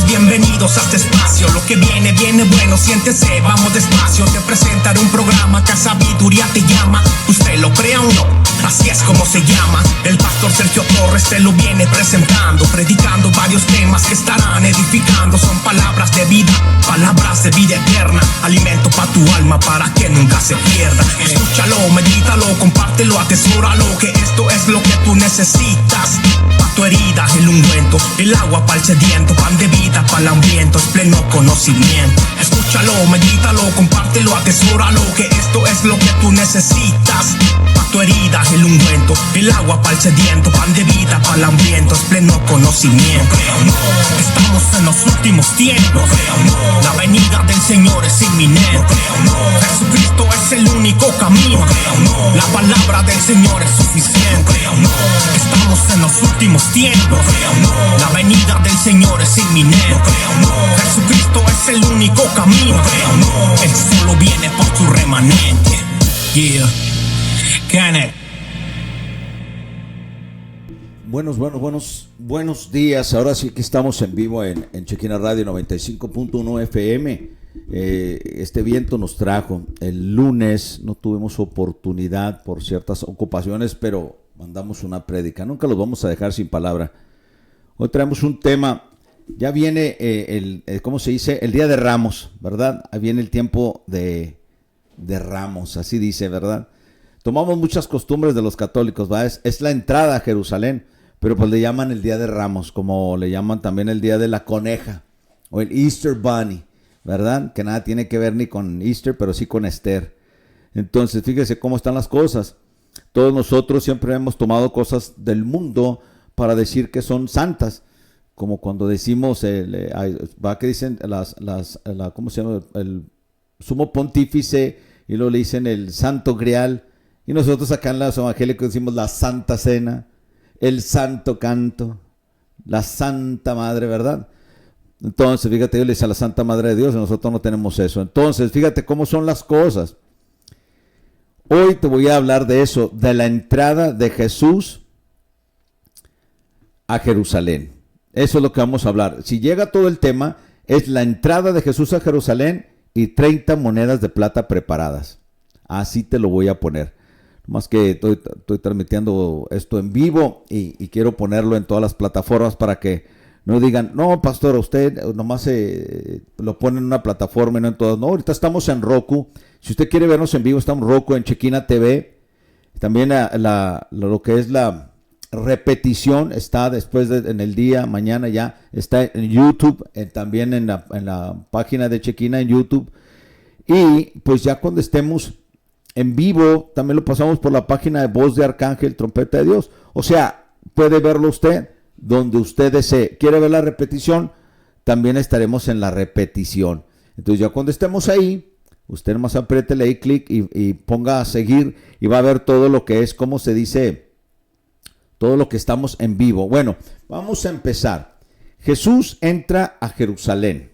Bienvenidos a este espacio, lo que viene, viene bueno, siéntese, vamos despacio. Te presentaré un programa que a sabiduría te llama. Usted lo crea o no, así es como se llama. El pastor Sergio Torres te lo viene presentando, predicando varios temas que estarán edificando. Son palabras de vida eterna, alimento para tu alma para que nunca se pierda. Escúchalo, medítalo, compártelo, atesóralo, que esto es lo que tú necesitas. Pa' tu herida el ungüento, el agua para el sediento, pan de vida para el hambriento, es pleno conocimiento. Escúchalo, medítalo, compártelo, atesóralo, que esto es lo que tú necesitas. Pa' tu herida el ungüento, el agua para el sediento, pan de vida para el hambriento, es pleno conocimiento. No, estamos en los últimos tiempos. No, la venida del Señor es inminente. No, Jesucristo es el único camino. No, la palabra del Señor es suficiente. No, estamos en los últimos tiempos. No, la venida del Señor es inminente. No, Jesucristo es el único camino. No, Él solo viene por su remanente. Yeah, can it. Buenos días. Ahora sí que estamos en vivo en Chequina Radio 95.1 FM. Este viento nos trajo. El lunes no tuvimos oportunidad por ciertas ocupaciones, pero mandamos una prédica. Nunca los vamos a dejar sin palabra. Hoy traemos un tema. Ya viene ¿cómo se dice? El Día de Ramos, ¿verdad? Ahí viene el tiempo de Ramos, así dice, ¿verdad? Tomamos muchas costumbres de los católicos, ¿va? Es la entrada a Jerusalén, pero pues le llaman el Día de Ramos, como le llaman también el Día de la Coneja, o el Easter Bunny, ¿verdad? Que nada tiene que ver ni con Easter, pero sí con Esther. Entonces, fíjese cómo están las cosas. Todos nosotros siempre hemos tomado cosas del mundo para decir que son santas, como cuando decimos, va que dicen ¿cómo se llama? El sumo pontífice, y luego le dicen el santo grial, y nosotros acá en los evangélicos decimos la santa cena, el santo canto, la santa madre, ¿verdad? Entonces, fíjate, yo le dice a la santa madre de Dios, y nosotros no tenemos eso. Entonces, fíjate cómo son las cosas. Hoy te voy a hablar de eso, de la entrada de Jesús a Jerusalén. Eso es lo que vamos a hablar. Si llega todo el tema, es la entrada de Jesús a Jerusalén y 30 monedas de plata preparadas. Así te lo voy a poner. Más que estoy transmitiendo esto en vivo y quiero ponerlo en todas las plataformas para que no digan, no, pastor, usted nomás lo pone en una plataforma y no en todas. No, ahorita estamos en Roku. Si usted quiere vernos en vivo, estamos en Roku, en Chequina TV. También lo que es la repetición está después en el día, mañana ya está en YouTube, también en la página de Chequina en YouTube. Y pues ya cuando estemos en vivo, también lo pasamos por la página de Voz de Arcángel, Trompeta de Dios. O sea, puede verlo usted donde usted desee. ¿Quiere ver la repetición? También estaremos en la repetición. Entonces ya cuando estemos ahí, usted nomás apriétele ahí clic y ponga a seguir y va a ver todo lo que es, ¿cómo se dice? Todo lo que estamos en vivo. Bueno, vamos a empezar. Jesús entra a Jerusalén.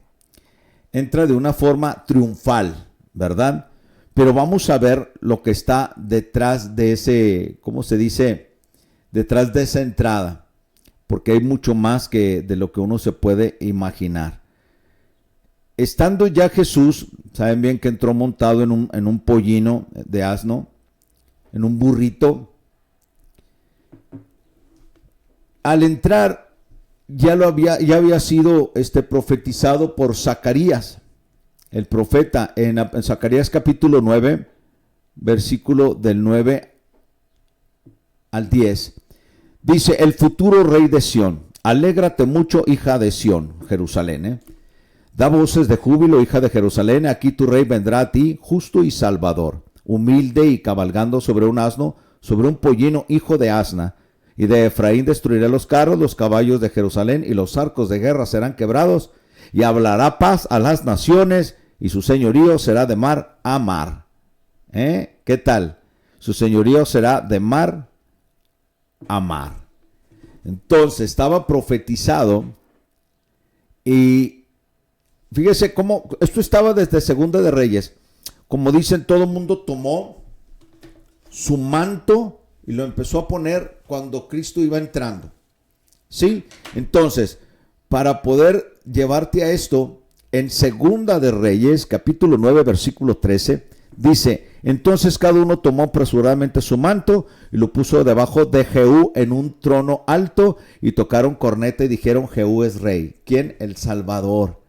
Entra de una forma triunfal, ¿verdad? Pero vamos a ver lo que está detrás de ese, ¿cómo se dice? Detrás de esa entrada. Porque hay mucho más que de lo que uno se puede imaginar. Estando ya Jesús, saben bien que entró montado en un pollino de asno, en un burrito. Al entrar ya había sido profetizado por Zacarías, el profeta, en Zacarías capítulo 9, versículo del 9 al 10. Dice, el futuro rey de Sión, alégrate mucho, hija de Sión, Jerusalén, Da voces de júbilo, hija de Jerusalén, aquí tu rey vendrá a ti, justo y salvador, humilde y cabalgando sobre un asno, sobre un pollino, hijo de asna. Y de Efraín destruiré los carros, los caballos de Jerusalén, y los arcos de guerra serán quebrados, y hablará paz a las naciones, y su señorío será de mar a mar. ¿Qué tal? Su señorío será de mar a mar. Entonces estaba profetizado, y fíjese cómo esto estaba desde Segunda de Reyes. Como dicen, todo el mundo tomó su manto y lo empezó a poner cuando Cristo iba entrando. ¿Sí? Entonces, para poder llevarte a esto, en Segunda de Reyes, capítulo 9, versículo 13, dice: entonces cada uno tomó apresuradamente su manto y lo puso debajo de Jehú en un trono alto, y tocaron corneta y dijeron: Jehú es rey. ¿Quién? El Salvador.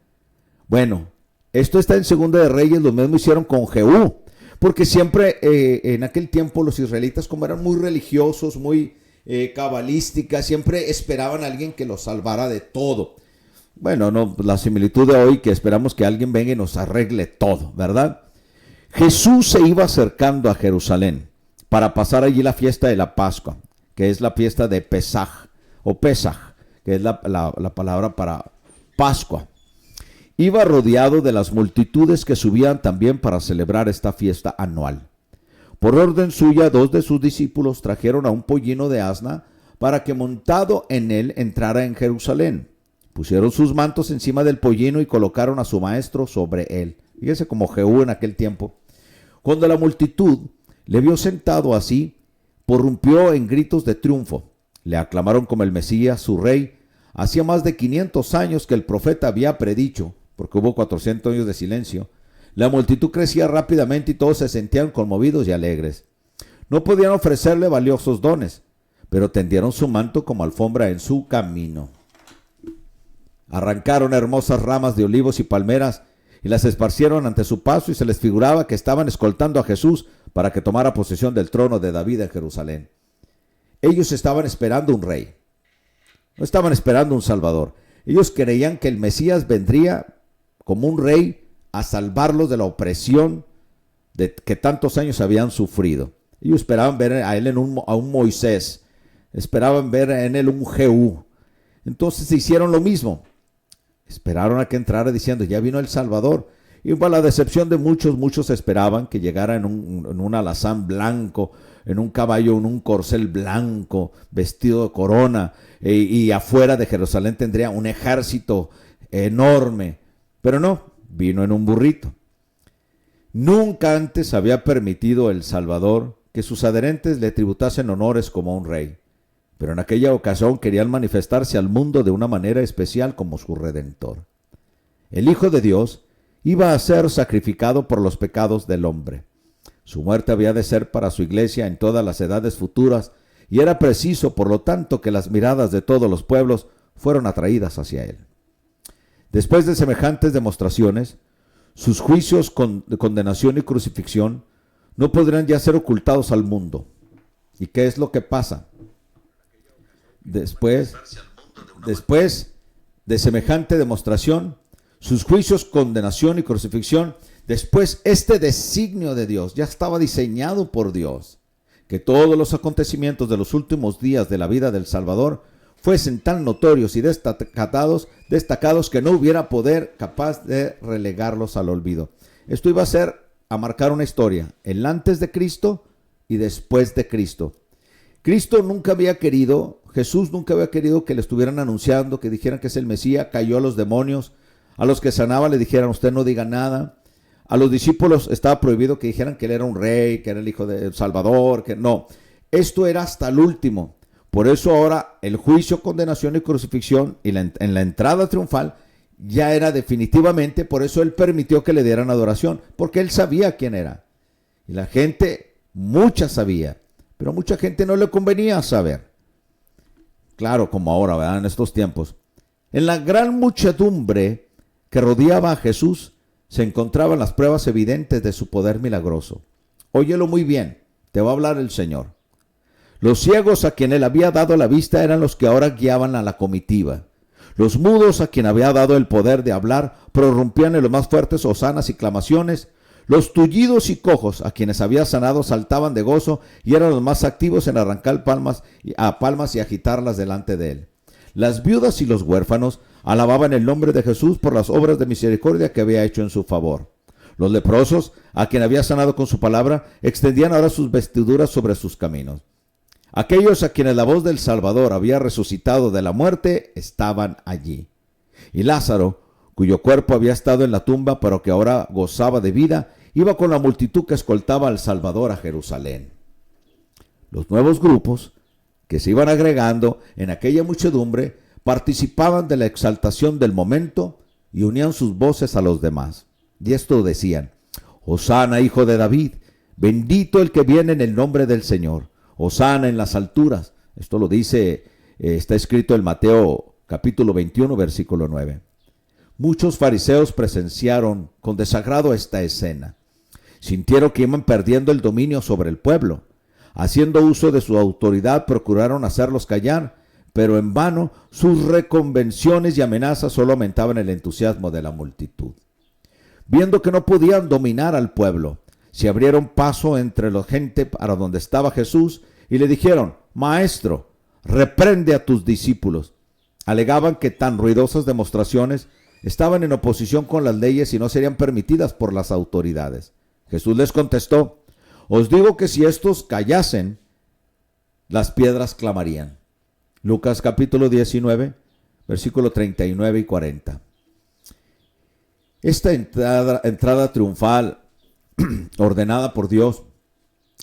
Bueno, esto está en Segunda de Reyes. Lo mismo hicieron con Jehú, porque siempre en aquel tiempo los israelitas, como eran muy religiosos, muy cabalísticas, siempre esperaban a alguien que los salvara de todo. Bueno, no, la similitud de hoy, que esperamos que alguien venga y nos arregle todo, ¿verdad? Jesús se iba acercando a Jerusalén para pasar allí la fiesta de la Pascua, que es la fiesta de Pesaj, o Pesaj, que es la palabra para Pascua. Iba rodeado de las multitudes que subían también para celebrar esta fiesta anual. Por orden suya, 2 de sus discípulos trajeron a un pollino de asna para que montado en él entrara en Jerusalén. Pusieron sus mantos encima del pollino y colocaron a su maestro sobre él. Fíjese como Jehú en aquel tiempo. Cuando la multitud le vio sentado así, prorrumpió en gritos de triunfo. Le aclamaron como el Mesías, su rey. Hacía más de 500 años que el profeta había predicho, porque hubo 400 años de silencio. La multitud crecía rápidamente y todos se sentían conmovidos y alegres. No podían ofrecerle valiosos dones, pero tendieron su manto como alfombra en su camino. Arrancaron hermosas ramas de olivos y palmeras y las esparcieron ante su paso, y se les figuraba que estaban escoltando a Jesús para que tomara posesión del trono de David en Jerusalén. Ellos estaban esperando un rey, no estaban esperando un salvador. Ellos creían que el Mesías vendría como un rey a salvarlos de la opresión de que tantos años habían sufrido. Ellos esperaban ver a él a un Moisés, esperaban ver en él un Jehú. Entonces hicieron lo mismo. Esperaron a que entrara diciendo: ya vino el Salvador. Y para la decepción de muchos esperaban que llegara en un alazán blanco, en un caballo, en un corcel blanco, vestido de corona, y afuera de Jerusalén tendría un ejército enorme. Pero no, vino en un burrito. Nunca antes había permitido el Salvador que sus adherentes le tributasen honores como un rey. Pero en aquella ocasión querían manifestarse al mundo de una manera especial como su Redentor. El Hijo de Dios iba a ser sacrificado por los pecados del hombre. Su muerte había de ser para su iglesia en todas las edades futuras, y era preciso, por lo tanto, que las miradas de todos los pueblos fueron atraídas hacia él. Después de semejantes demostraciones, sus juicios de condenación y crucifixión no podrán ya ser ocultados al mundo. ¿Y qué es lo que pasa? Después de semejante demostración, sus juicios, condenación y crucifixión, después este designio de Dios ya estaba diseñado por Dios, que todos los acontecimientos de los últimos días de la vida del Salvador fuesen tan notorios y destacados que no hubiera poder capaz de relegarlos al olvido. Esto iba a marcar una historia, el antes de Cristo y después de Cristo. Jesús nunca había querido que le estuvieran anunciando, que dijeran que es el Mesías. Cayó a los demonios, a los que sanaba le dijeran: usted no diga nada. A los discípulos estaba prohibido que dijeran que él era un rey, que era el hijo del Salvador, que no. Esto era hasta el último. Por eso ahora el juicio, condenación y crucifixión en la entrada triunfal ya era definitivamente. Por eso él permitió que le dieran adoración, porque él sabía quién era. Y la gente, mucha sabía, pero mucha gente no le convenía saber. Claro, como ahora, ¿verdad? En estos tiempos. En la gran muchedumbre que rodeaba a Jesús se encontraban las pruebas evidentes de su poder milagroso. Óyelo muy bien, te va a hablar el Señor. Los ciegos a quien él había dado la vista eran los que ahora guiaban a la comitiva. Los mudos, a quien había dado el poder de hablar, prorrumpían en los más fuertes hosanas y clamaciones. Los tullidos y cojos, a quienes había sanado, saltaban de gozo y eran los más activos en arrancar palmas y agitarlas delante de él. Las viudas y los huérfanos alababan el nombre de Jesús por las obras de misericordia que había hecho en su favor. Los leprosos, a quien había sanado con su palabra, extendían ahora sus vestiduras sobre sus caminos. Aquellos a quienes la voz del Salvador había resucitado de la muerte estaban allí. Y Lázaro, cuyo cuerpo había estado en la tumba, pero que ahora gozaba de vida, iba con la multitud que escoltaba al Salvador a Jerusalén. Los nuevos grupos que se iban agregando en aquella muchedumbre participaban de la exaltación del momento y unían sus voces a los demás. Y esto decían: Hosana, hijo de David, bendito el que viene en el nombre del Señor. Hosana en las alturas. Esto lo dice, está escrito en Mateo capítulo 21, versículo 9. Muchos fariseos presenciaron con desagrado esta escena. Sintieron que iban perdiendo el dominio sobre el pueblo. Haciendo uso de su autoridad, procuraron hacerlos callar, pero en vano. Sus reconvenciones y amenazas solo aumentaban el entusiasmo de la multitud. Viendo que no podían dominar al pueblo, se abrieron paso entre la gente para donde estaba Jesús y le dijeron: Maestro, reprende a tus discípulos. Alegaban que tan ruidosas demostraciones estaban en oposición con las leyes y no serían permitidas por las autoridades. Jesús les contestó: Os digo que si estos callasen, las piedras clamarían. Lucas capítulo 19, versículo 39 y 40. Esta entrada triunfal ordenada por Dios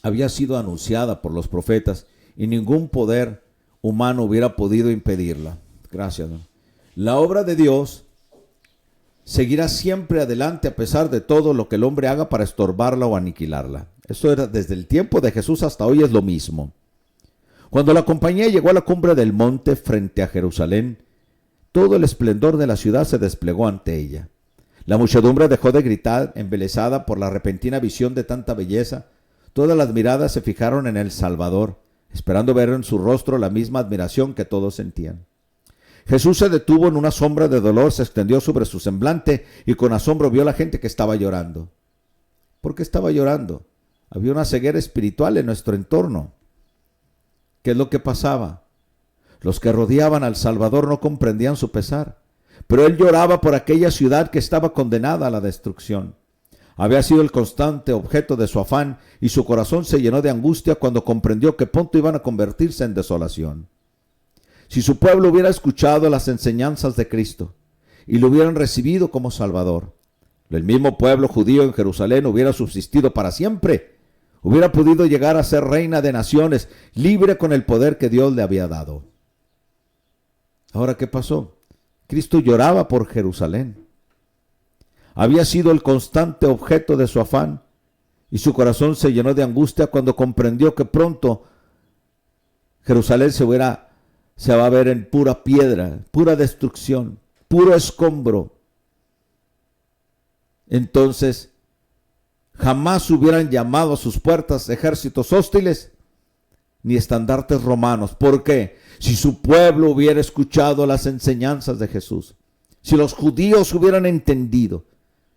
había sido anunciada por los profetas y ningún poder humano hubiera podido impedirla. Gracias, ¿no? La obra de Dios seguirá siempre adelante a pesar de todo lo que el hombre haga para estorbarla o aniquilarla. Eso era desde el tiempo de Jesús hasta hoy, es lo mismo. Cuando la compañía llegó a la cumbre del monte frente a Jerusalén, todo el esplendor de la ciudad se desplegó ante ella. La muchedumbre dejó de gritar, embelesada por la repentina visión de tanta belleza. Todas las miradas se fijaron en el Salvador, esperando ver en su rostro la misma admiración que todos sentían. Jesús se detuvo en una sombra de dolor, se extendió sobre su semblante y con asombro vio a la gente que estaba llorando. ¿Por qué estaba llorando? Había una ceguera espiritual en nuestro entorno. ¿Qué es lo que pasaba? Los que rodeaban al Salvador no comprendían su pesar, pero él lloraba por aquella ciudad que estaba condenada a la destrucción. Había sido el constante objeto de su afán y su corazón se llenó de angustia cuando comprendió que pronto iban a convertirse en desolación. Si su pueblo hubiera escuchado las enseñanzas de Cristo y lo hubieran recibido como Salvador, el mismo pueblo judío en Jerusalén hubiera subsistido para siempre, hubiera podido llegar a ser reina de naciones, libre con el poder que Dios le había dado. Ahora, ¿qué pasó? Cristo lloraba por Jerusalén. Había sido el constante objeto de su afán y su corazón se llenó de angustia cuando comprendió que pronto Jerusalén se va a ver en pura piedra, pura destrucción, puro escombro. Entonces, jamás hubieran llamado a sus puertas ejércitos hostiles ni estandartes romanos. ¿Por qué? Si su pueblo hubiera escuchado las enseñanzas de Jesús, si los judíos hubieran entendido,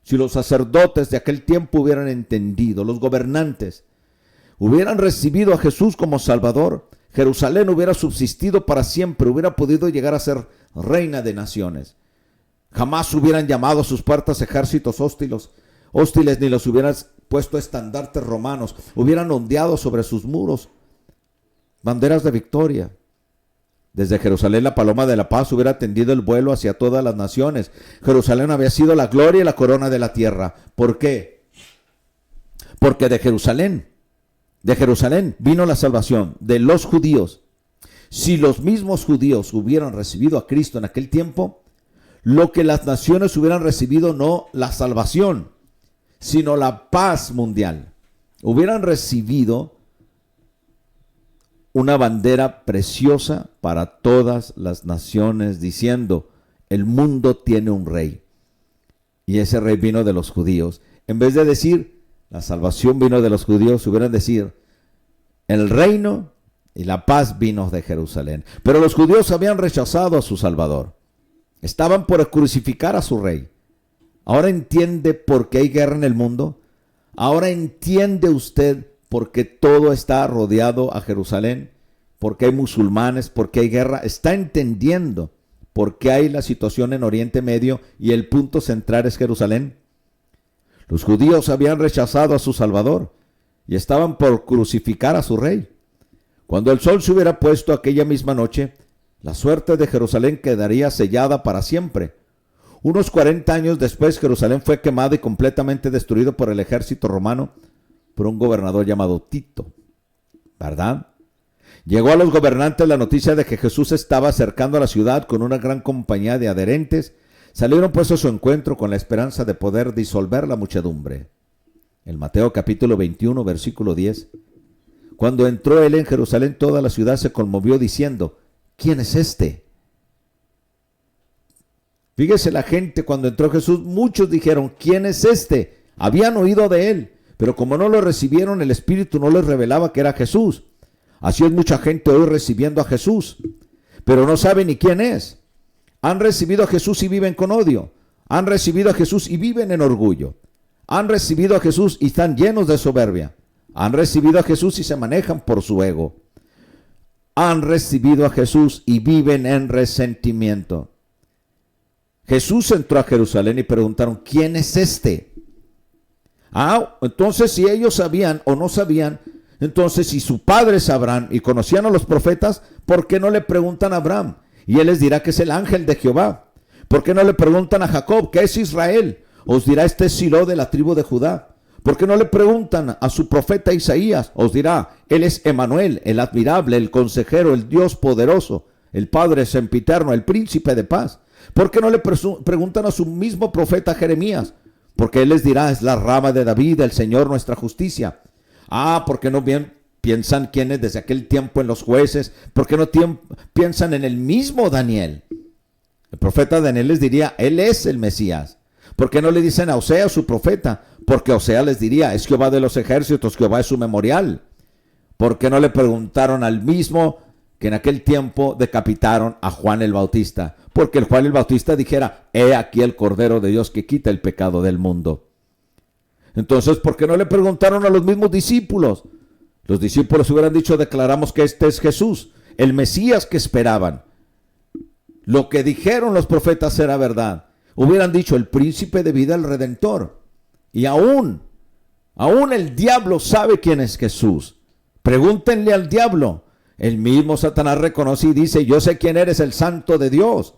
si los sacerdotes de aquel tiempo hubieran entendido, los gobernantes hubieran recibido a Jesús como Salvador, Jerusalén hubiera subsistido para siempre, hubiera podido llegar a ser reina de naciones. Jamás hubieran llamado a sus puertas ejércitos hostiles, ni los hubieran puesto estandartes romanos, hubieran ondeado sobre sus muros banderas de victoria. Desde Jerusalén la paloma de la paz hubiera tendido el vuelo hacia todas las naciones. Jerusalén había sido la gloria y la corona de la tierra. ¿Por qué? Porque de Jerusalén vino la salvación de los judíos. Si los mismos judíos hubieran recibido a Cristo en aquel tiempo, lo que las naciones hubieran recibido no la salvación, sino la paz mundial. Hubieran recibido una bandera preciosa para todas las naciones, diciendo: el mundo tiene un rey. Y ese rey vino de los judíos. En vez de decir, la salvación vino de los judíos, hubieran decir, el reino y la paz vino de Jerusalén. Pero los judíos habían rechazado a su Salvador. Estaban por crucificar a su rey. ¿Ahora entiende por qué hay guerra en el mundo? ¿Ahora entiende usted por qué todo está rodeado a Jerusalén? ¿Por qué hay musulmanes? ¿Por qué hay guerra? ¿Está entendiendo por qué hay la situación en Oriente Medio y el punto central es Jerusalén? Los judíos habían rechazado a su Salvador y estaban por crucificar a su rey. Cuando el sol se hubiera puesto aquella misma noche, la suerte de Jerusalén quedaría sellada para siempre. Unos 40 años después, Jerusalén fue quemada y completamente destruido por el ejército romano, por un gobernador llamado Tito. ¿Verdad? Llegó a los gobernantes la noticia de que Jesús estaba acercando a la ciudad con una gran compañía de adherentes. Salieron pues a su encuentro con la esperanza de poder disolver la muchedumbre. En Mateo capítulo 21, versículo 10. Cuando entró él en Jerusalén, toda la ciudad se conmovió diciendo: ¿quién es este? Fíjese la gente, cuando entró Jesús, muchos dijeron: ¿quién es este? Habían oído de él, pero como no lo recibieron, el Espíritu no les revelaba que era Jesús. Así es mucha gente hoy recibiendo a Jesús, pero no sabe ni quién es. Han recibido a Jesús y viven con odio. Han recibido a Jesús y viven en orgullo. Han recibido a Jesús y están llenos de soberbia. Han recibido a Jesús y se manejan por su ego. Han recibido a Jesús y viven en resentimiento. Jesús entró a Jerusalén y preguntaron: ¿quién es este? Entonces si ellos sabían o no sabían, entonces si su padre sabrán y conocían a los profetas, ¿por qué no le preguntan a Abraham? Y él les dirá que es el ángel de Jehová. ¿Por qué no le preguntan a Jacob, que es Israel? Os dirá: este es Silo de la tribu de Judá. ¿Por qué no le preguntan a su profeta Isaías? Os dirá: él es Emanuel, el admirable, el consejero, el Dios poderoso, el Padre sempiterno, el príncipe de paz. ¿Por qué no le preguntan a su mismo profeta Jeremías? Porque él les dirá: es la rama de David, el Señor nuestra justicia. ¿Por qué no bien piensan quién es desde aquel tiempo en los jueces? ¿Por qué no piensan en el mismo Daniel? El profeta Daniel les diría: él es el Mesías. ¿Por qué no le dicen a Oseas, su profeta? Porque Oseas les diría: es Jehová de los ejércitos, Jehová es su memorial. ¿Por qué no le preguntaron al mismo que en aquel tiempo decapitaron a Juan el Bautista? Porque el Juan el Bautista dijera: he aquí el Cordero de Dios que quita el pecado del mundo. Entonces, ¿por qué no le preguntaron a los mismos discípulos? Los discípulos hubieran dicho: declaramos que este es Jesús, el Mesías que esperaban. Lo que dijeron los profetas era verdad. Hubieran dicho: el príncipe de vida, el Redentor. Y aún el diablo sabe quién es Jesús. Pregúntenle al diablo. El mismo Satanás reconoce y dice: yo sé quién eres, el Santo de Dios.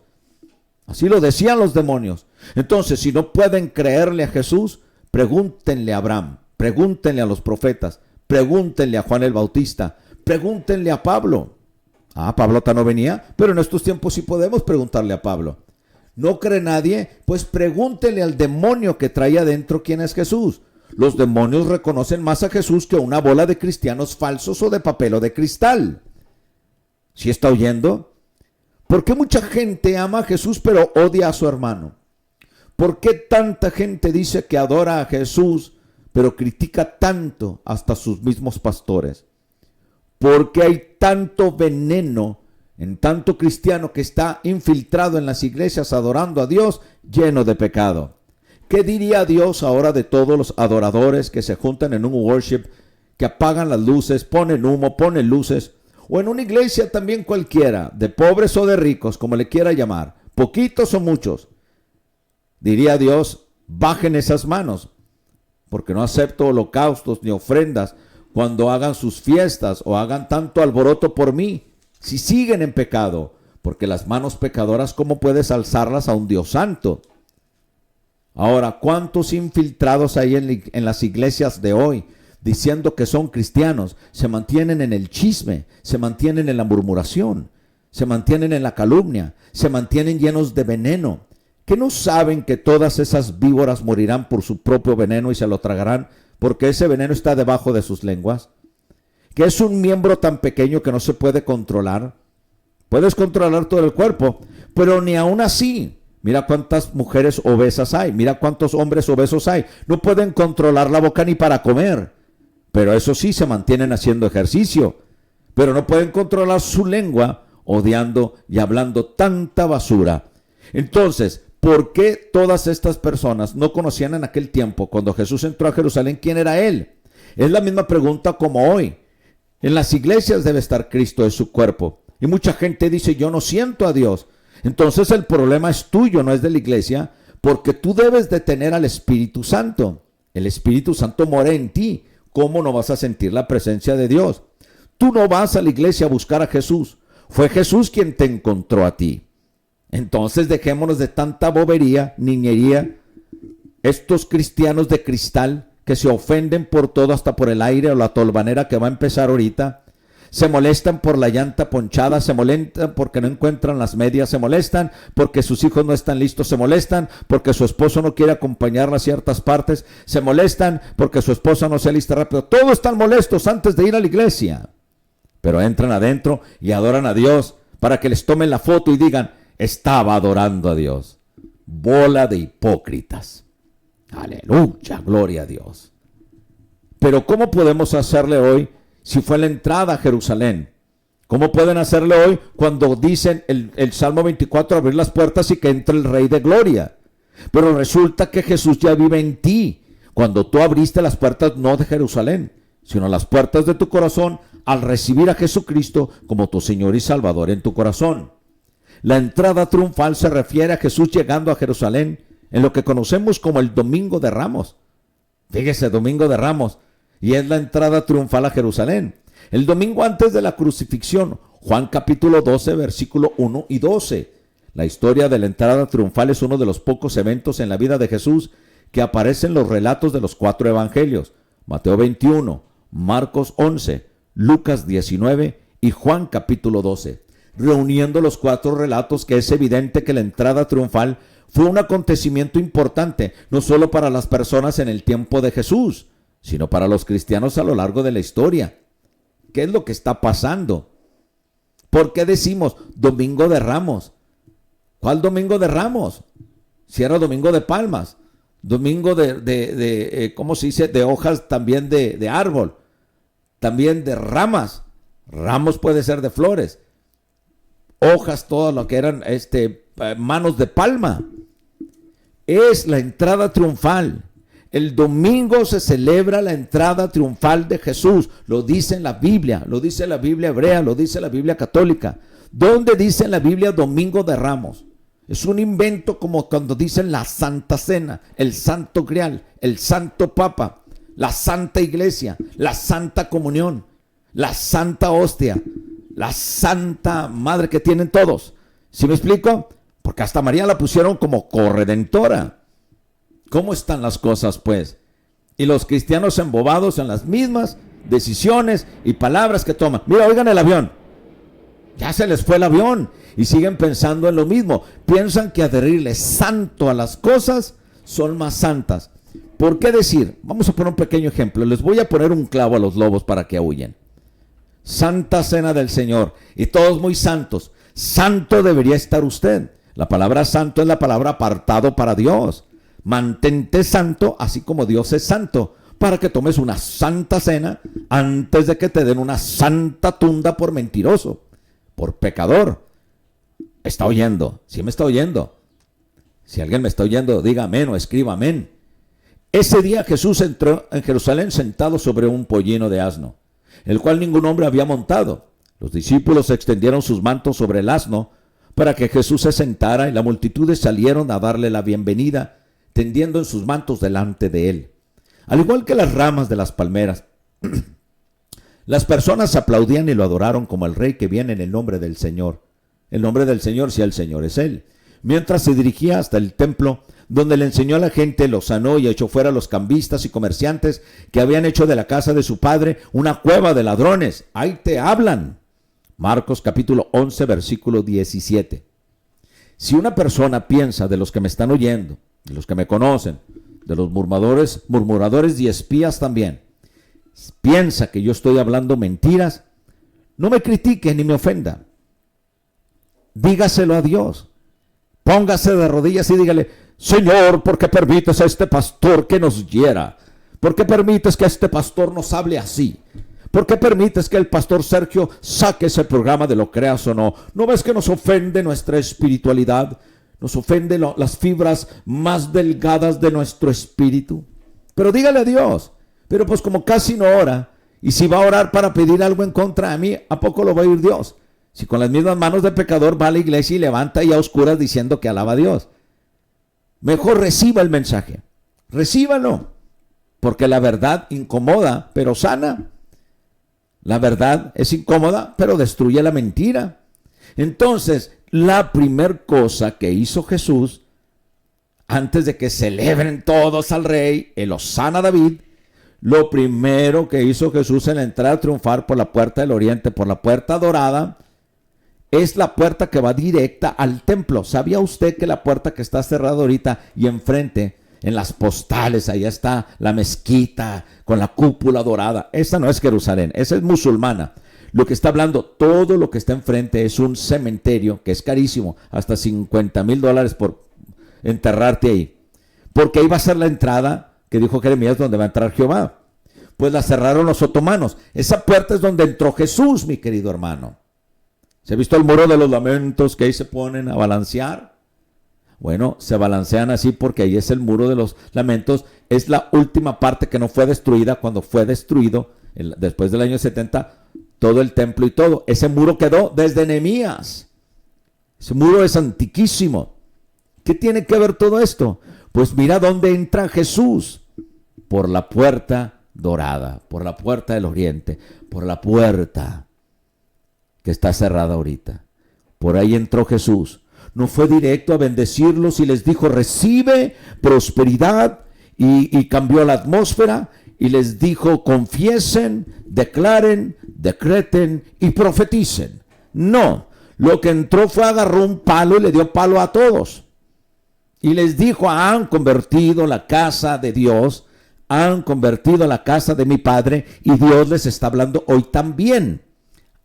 Así lo decían los demonios. Entonces, si no pueden creerle a Jesús, pregúntenle a Abraham, pregúntenle a los profetas, pregúntenle a Juan el Bautista, pregúntenle a Pablo. Pablo no venía, pero en estos tiempos sí podemos preguntarle a Pablo. ¿No cree nadie? Pues pregúntenle al demonio que trae adentro quién es Jesús. Los demonios reconocen más a Jesús que una bola de cristianos falsos o de papel o de cristal. ¿Sí está oyendo? ¿Por qué mucha gente ama a Jesús pero odia a su hermano? ¿Por qué tanta gente dice que adora a Jesús pero critica tanto hasta sus mismos pastores? ¿Por qué hay tanto veneno en tanto cristiano que está infiltrado en las iglesias adorando a Dios, lleno de pecado? ¿Qué diría Dios ahora de todos los adoradores que se juntan en un worship, que apagan las luces, ponen humo, ponen luces, o en una iglesia también cualquiera, de pobres o de ricos, como le quiera llamar, poquitos o muchos? Diría Dios: bajen esas manos, porque no acepto holocaustos ni ofrendas cuando hagan sus fiestas o hagan tanto alboroto por mí, si siguen en pecado, porque las manos pecadoras, ¿cómo puedes alzarlas a un Dios santo? Ahora, ¿cuántos infiltrados hay en las iglesias de hoy, diciendo que son cristianos, se mantienen en el chisme, se mantienen en la murmuración, se mantienen en la calumnia, se mantienen llenos de veneno? ¿Que no saben que todas esas víboras morirán por su propio veneno y se lo tragarán, porque ese veneno está debajo de sus lenguas? ¿Que es un miembro tan pequeño que no se puede controlar? Puedes controlar todo el cuerpo, pero ni aún así. Mira cuántas mujeres obesas hay, mira cuántos hombres obesos hay. No pueden controlar la boca ni para comer, pero eso sí, se mantienen haciendo ejercicio. Pero no pueden controlar su lengua, odiando y hablando tanta basura. Entonces, ¿por qué todas estas personas no conocían en aquel tiempo, cuando Jesús entró a Jerusalén, quién era Él? Es la misma pregunta como hoy. En las iglesias debe estar Cristo, es su cuerpo. Y mucha gente dice, yo no siento a Dios. Entonces el problema es tuyo, no es de la iglesia, porque tú debes de tener al Espíritu Santo. El Espíritu Santo mora en ti. ¿Cómo no vas a sentir la presencia de Dios? Tú no vas a la iglesia a buscar a Jesús. Fue Jesús quien te encontró a ti. Entonces dejémonos de tanta bobería, niñería. Estos cristianos de cristal que se ofenden por todo, hasta por el aire o la tolvanera que va a empezar ahorita. Se molestan por la llanta ponchada, se molestan porque no encuentran las medias, se molestan porque sus hijos no están listos, se molestan porque su esposo no quiere acompañarla a ciertas partes, se molestan porque su esposa no se alista rápido. Todos están molestos antes de ir a la iglesia, pero entran adentro y adoran a Dios para que les tomen la foto y digan, estaba adorando a Dios. Bola de hipócritas. Aleluya, gloria a Dios. Pero ¿cómo podemos hacerle hoy si fue la entrada a Jerusalén? ¿Cómo pueden hacerle hoy cuando dicen el Salmo 24, abrir las puertas y que entre el Rey de Gloria? Pero resulta que Jesús ya vive en ti. Cuando tú abriste las puertas no de Jerusalén, sino las puertas de tu corazón al recibir a Jesucristo como tu Señor y Salvador en tu corazón. La entrada triunfal se refiere a Jesús llegando a Jerusalén en lo que conocemos como el Domingo de Ramos. Fíjese, Domingo de Ramos. Y es la entrada triunfal a Jerusalén. El domingo antes de la crucifixión, Juan capítulo 12, versículo 1 y 12. La historia de la entrada triunfal es uno de los pocos eventos en la vida de Jesús que aparecen en los relatos de los 4 evangelios. Mateo 21, Marcos 11, Lucas 19 y Juan capítulo 12. Reuniendo los 4 relatos, que es evidente que la entrada triunfal fue un acontecimiento importante, no solo para las personas en el tiempo de Jesús, sino para los cristianos a lo largo de la historia. ¿Qué es lo que está pasando? ¿Por qué decimos Domingo de Ramos? ¿Cuál Domingo de Ramos? Si era Domingo de Palmas, Domingo ¿cómo se dice? De hojas también de árbol, también de ramas. Ramos puede ser de flores, hojas, todo lo que eran manos de palma. Es la entrada triunfal. El domingo se celebra la entrada triunfal de Jesús. Lo dice en la Biblia, lo dice la Biblia hebrea, lo dice la Biblia católica. ¿Dónde dice en la Biblia Domingo de Ramos? Es un invento como cuando dicen la Santa Cena, el Santo Grial, el Santo Papa, la Santa Iglesia, la Santa Comunión, la Santa Hostia, la Santa Madre que tienen todos. ¿Sí me explico? Porque hasta María la pusieron como corredentora. ¿Cómo están las cosas, pues? Y los cristianos embobados en las mismas decisiones y palabras que toman. Mira, oigan el avión. Ya se les fue el avión y siguen pensando en lo mismo. Piensan que adherirle santo a las cosas son más santas. ¿Por qué decir? Vamos a poner un pequeño ejemplo. Les voy a poner un clavo a los lobos para que huyan. Santa Cena del Señor. Y todos muy santos. Santo debería estar usted. La palabra santo es la palabra apartado para Dios. Mantente santo, así como Dios es santo, para que tomes una santa cena antes de que te den una santa tunda por mentiroso, por pecador. ¿Está oyendo? ¿Sí me está oyendo? Si alguien me está oyendo, diga amén o escriba amén. Ese día Jesús entró en Jerusalén sentado sobre un pollino de asno, el cual ningún hombre había montado. Los discípulos extendieron sus mantos sobre el asno para que Jesús se sentara, y las multitudes salieron a darle la bienvenida, tendiendo en sus mantos delante de él. Al igual que las ramas de las palmeras, las personas aplaudían y lo adoraron como el rey que viene en el nombre del Señor. El nombre del Señor, si el Señor es él. Mientras se dirigía hasta el templo, donde le enseñó a la gente, lo sanó y echó fuera a los cambistas y comerciantes que habían hecho de la casa de su padre una cueva de ladrones. Ahí te hablan. Marcos capítulo 11, versículo 17. Si una persona piensa, de los que me están oyendo, de los que me conocen, de los murmuradores y espías también, piensa que yo estoy hablando mentiras, no me critique ni me ofenda. Dígaselo a Dios. Póngase de rodillas y dígale: Señor, ¿por qué permites a este pastor que nos hiera? ¿Por qué permites que este pastor nos hable así? ¿Por qué permites que el pastor Sergio saque ese programa de Lo Creas o No? ¿No ves que nos ofende nuestra espiritualidad? nos ofende las fibras más delgadas de nuestro espíritu. Pero dígale a Dios, pero pues como casi no ora, y si va a orar para pedir algo en contra de mí, ¿a poco lo va a oír Dios? Si con las mismas manos de pecador va a la iglesia y levanta y a oscuras diciendo que alaba a Dios. Mejor reciba el mensaje, recíbalo, porque la verdad incomoda, pero sana. La verdad es incómoda, pero destruye la mentira. Entonces, la primer cosa que hizo Jesús, antes de que celebren todos al rey, el Hosana David, lo primero que hizo Jesús en la entrada triunfal por la puerta del oriente, por la puerta dorada, es la puerta que va directa al templo. ¿Sabía usted que la puerta que está cerrada ahorita y enfrente, en las postales, allá está la mezquita con la cúpula dorada? Esa no es Jerusalén, esa es musulmana. Lo que está hablando, todo lo que está enfrente es un cementerio que es carísimo, hasta $50,000 por enterrarte ahí. Porque ahí va a ser la entrada que dijo Jeremías, donde va a entrar Jehová. Pues la cerraron los otomanos. Esa puerta es donde entró Jesús, mi querido hermano. ¿Se ha visto el muro de los lamentos que ahí se ponen a balancear? Bueno, se balancean así porque ahí es el muro de los lamentos. Es la última parte que no fue destruida cuando fue destruido después del año 70 todo el templo y todo. Ese muro quedó desde Nehemías. Ese muro es antiquísimo. ¿Qué tiene que ver todo esto? Pues mira dónde entra Jesús. Por la puerta dorada, por la puerta del oriente, por la puerta que está cerrada ahorita. Por ahí entró Jesús. No fue directo a bendecirlos y les dijo, recibe prosperidad, y cambió la atmósfera y les dijo, confiesen, declaren, decreten y profeticen. No, lo que entró fue agarró un palo y le dio palo a todos. Y les dijo, han convertido la casa de Dios, han convertido la casa de mi Padre, y Dios les está hablando hoy también.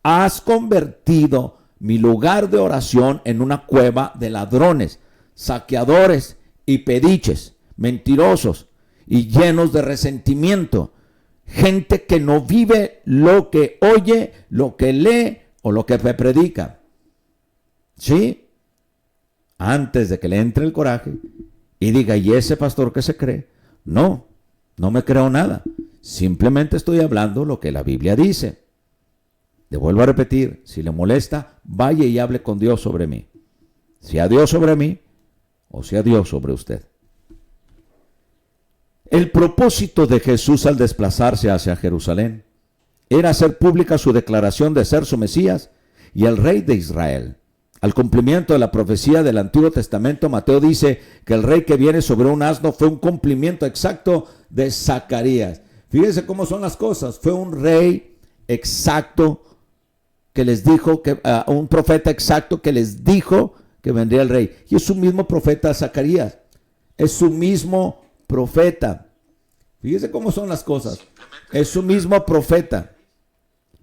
Has convertido mi lugar de oración en una cueva de ladrones, saqueadores y pediches, mentirosos y llenos de resentimiento. Gente que no vive lo que oye, lo que lee o lo que predica. ¿Sí? Antes de que le entre el coraje y diga, ¿y ese pastor qué se cree? No, no me creo nada. Simplemente estoy hablando lo que la Biblia dice. Le vuelvo a repetir, si le molesta, vaya y hable con Dios sobre mí. Sea Dios sobre mí o sea Dios sobre usted. El propósito de Jesús al desplazarse hacia Jerusalén era hacer pública su declaración de ser su Mesías y el Rey de Israel. Al cumplimiento de la profecía del Antiguo Testamento, Mateo dice que el rey que viene sobre un asno fue un cumplimiento exacto de Zacarías. Fíjense cómo son las cosas. Fue un rey exacto que les dijo, un profeta exacto que les dijo que vendría el rey. Y es su mismo profeta Zacarías. Es su mismo profeta. Fíjense cómo son las cosas. Es su mismo profeta.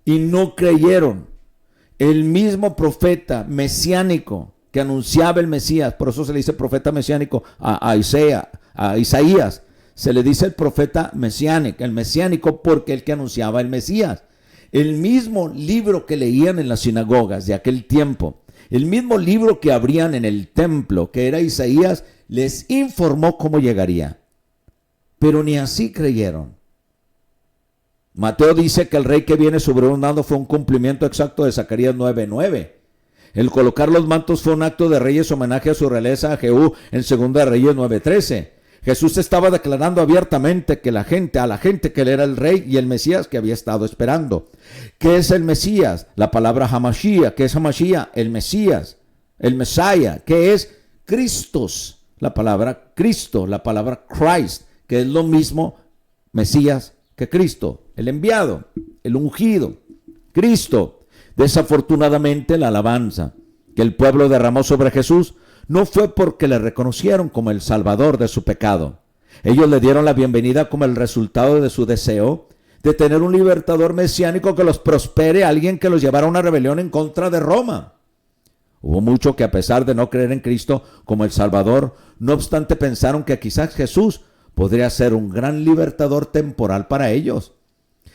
Y no creyeron. El mismo profeta mesiánico que anunciaba el Mesías, por eso se le dice profeta mesiánico a Isaías, se le dice el profeta mesiánico, el mesiánico porque el que anunciaba el Mesías. El mismo libro que leían en las sinagogas de aquel tiempo, el mismo libro que abrían en el templo, que era Isaías, les informó cómo llegaría. Pero ni así creyeron. Mateo dice que el rey que viene sobre un asno fue un cumplimiento exacto de Zacarías 9:9. El colocar los mantos fue un acto de reyes homenaje a su realeza a Jehú en 2 de Reyes 9:13. Jesús estaba declarando abiertamente que a la gente que él era el rey y el Mesías que había estado esperando. ¿Qué es el Mesías? La palabra Hamashiach. ¿Qué es Hamashiach? El Mesías, el Mesías. ¿Qué es? Cristos. La palabra Cristo, la palabra Christ, que es lo mismo Mesías que Cristo, el enviado, el ungido, Cristo. Desafortunadamente, la alabanza que el pueblo derramó sobre Jesús no fue porque le reconocieron como el salvador de su pecado. Ellos le dieron la bienvenida como el resultado de su deseo de tener un libertador mesiánico que los prospere, alguien que los llevara a una rebelión en contra de Roma. Hubo mucho que, a pesar de no creer en Cristo como el Salvador, no obstante pensaron que quizás Jesús podría ser un gran libertador temporal para ellos.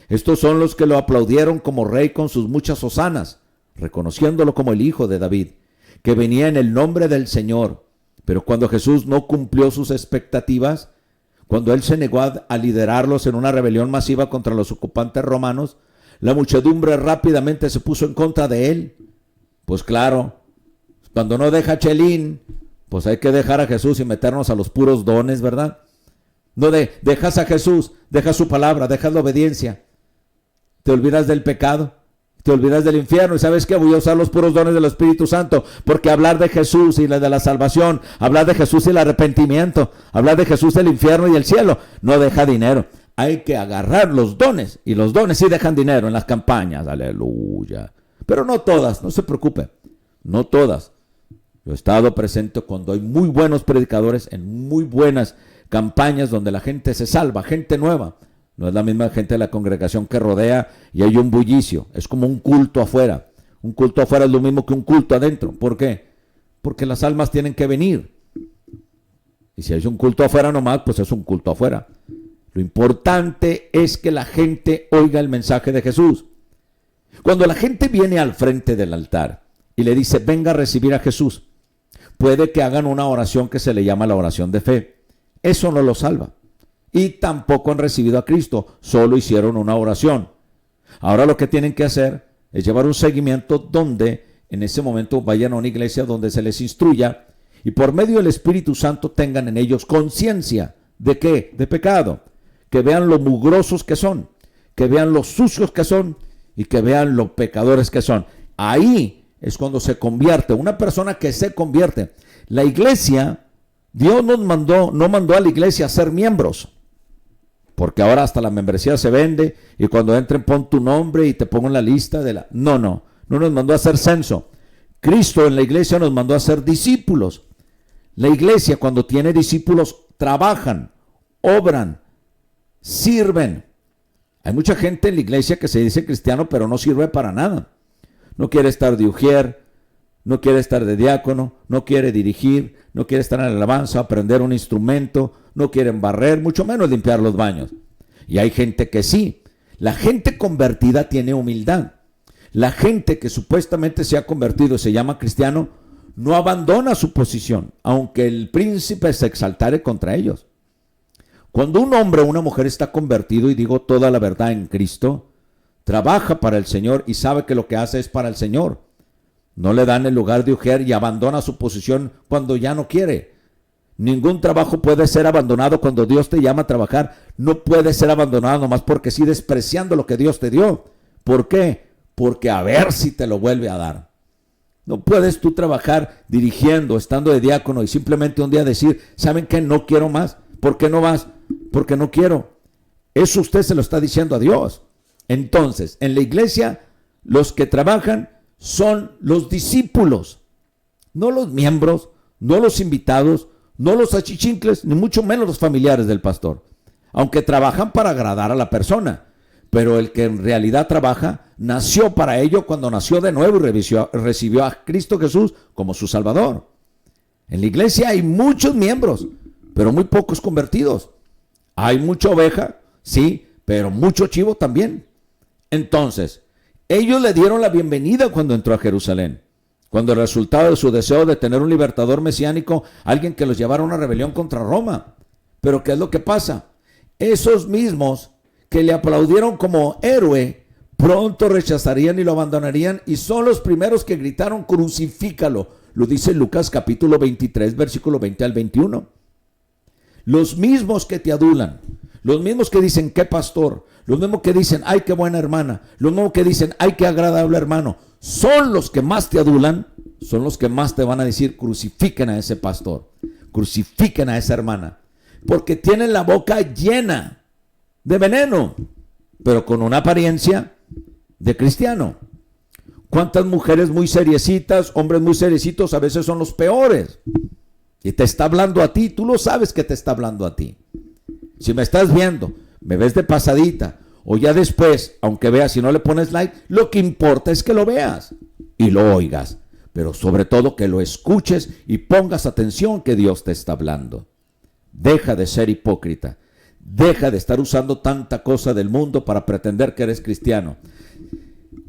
Estos son los que lo aplaudieron como rey con sus muchas hosanas, reconociéndolo como el hijo de David, que venía en el nombre del Señor. Pero cuando Jesús no cumplió sus expectativas, cuando Él se negó a liderarlos en una rebelión masiva contra los ocupantes romanos, la muchedumbre rápidamente se puso en contra de Él. Pues claro, cuando no deja Chelín, pues hay que dejar a Jesús y meternos a los puros dones, ¿verdad? No dejas a Jesús, dejas su palabra, dejas la obediencia. Te olvidas del pecado, te olvidas del infierno. ¿Y sabes qué? Voy a usar los puros dones del Espíritu Santo, porque hablar de Jesús y de la salvación, hablar de Jesús y el arrepentimiento, hablar de Jesús del infierno y el cielo, no deja dinero. Hay que agarrar los dones, y los dones sí dejan dinero en las campañas, aleluya. Pero no todas, no se preocupe, no todas. Yo he estado presente cuando hay muy buenos predicadores en muy buenas campañas donde la gente se salva, gente nueva. No es la misma gente de la congregación que rodea y hay un bullicio. Es como un culto afuera. Un culto afuera es lo mismo que un culto adentro. ¿Por qué? Porque las almas tienen que venir. Y si hay un culto afuera nomás, pues es un culto afuera. Lo importante es que la gente oiga el mensaje de Jesús. Cuando la gente viene al frente del altar y le dice, venga a recibir a Jesús, puede que hagan una oración que se le llama la oración de fe. Eso no lo salva. Y tampoco han recibido a Cristo, solo hicieron una oración. Ahora lo que tienen que hacer es llevar un seguimiento donde en ese momento vayan a una iglesia donde se les instruya y por medio del Espíritu Santo tengan en ellos conciencia. ¿De qué? De pecado. Que vean lo mugrosos que son, que vean lo sucios que son y que vean lo pecadores que son. Ahí es cuando se convierte, una persona que se convierte. La iglesia, Dios no mandó a la iglesia a ser miembros. Porque ahora hasta la membresía se vende y cuando entren pon tu nombre y te pongo en la lista de la... No nos mandó a hacer censo. Cristo en la iglesia nos mandó a ser discípulos. La iglesia cuando tiene discípulos trabajan, obran, sirven. Hay mucha gente en la iglesia que se dice cristiano pero no sirve para nada. No quiere estar de ujier, no quiere estar de diácono, no quiere dirigir, no quiere estar en la alabanza, aprender un instrumento, no quieren barrer, mucho menos limpiar los baños. Y hay gente que sí. La gente convertida tiene humildad. La gente que supuestamente se ha convertido y se llama cristiano, no abandona su posición, aunque el príncipe se exaltare contra ellos. Cuando un hombre o una mujer está convertido, y digo toda la verdad en Cristo, trabaja para el Señor y sabe que lo que hace es para el Señor. No le dan el lugar de ujier y abandona su posición cuando ya no quiere. Ningún trabajo puede ser abandonado cuando Dios te llama a trabajar. No puede ser abandonado nomás porque sí, despreciando lo que Dios te dio. ¿Por qué? Porque a ver si te lo vuelve a dar. No puedes tú trabajar dirigiendo, estando de diácono y simplemente un día decir, ¿saben qué? No quiero más. ¿Por qué no vas? Porque no quiero. Eso usted se lo está diciendo a Dios. Entonces, en la iglesia, los que trabajan son los discípulos, no los miembros, no los invitados, no los achichincles, ni mucho menos los familiares del pastor. Aunque trabajan para agradar a la persona, pero el que en realidad trabaja, nació para ello cuando nació de nuevo y recibió a Cristo Jesús como su Salvador. En la iglesia hay muchos miembros, pero muy pocos convertidos. Hay mucha oveja, sí, pero mucho chivo también. Entonces, ellos le dieron la bienvenida cuando entró a Jerusalén. Cuando el resultado de su deseo de tener un libertador mesiánico, alguien que los llevara a una rebelión contra Roma. Pero ¿qué es lo que pasa? Esos mismos que le aplaudieron como héroe, pronto rechazarían y lo abandonarían, y son los primeros que gritaron, crucifícalo. Lo dice Lucas capítulo 23, versículo 20 al 21. Los mismos que te adulan, los mismos que dicen, qué pastor, los mismos que dicen, ay, qué buena hermana, los mismos que dicen, ay, qué agradable hermano, son los que más te adulan, son los que más te van a decir, crucifiquen a ese pastor, crucifiquen a esa hermana, porque tienen la boca llena de veneno, pero con una apariencia de cristiano. ¿Cuántas mujeres muy seriecitas, hombres muy seriecitos, a veces son los peores? Y te está hablando a ti, tú lo sabes que te está hablando a ti. Si me estás viendo, me ves de pasadita, o ya después, aunque veas y no le pones like, lo que importa es que lo veas y lo oigas, pero sobre todo que lo escuches y pongas atención que Dios te está hablando. Deja de ser hipócrita, deja de estar usando tanta cosa del mundo para pretender que eres cristiano.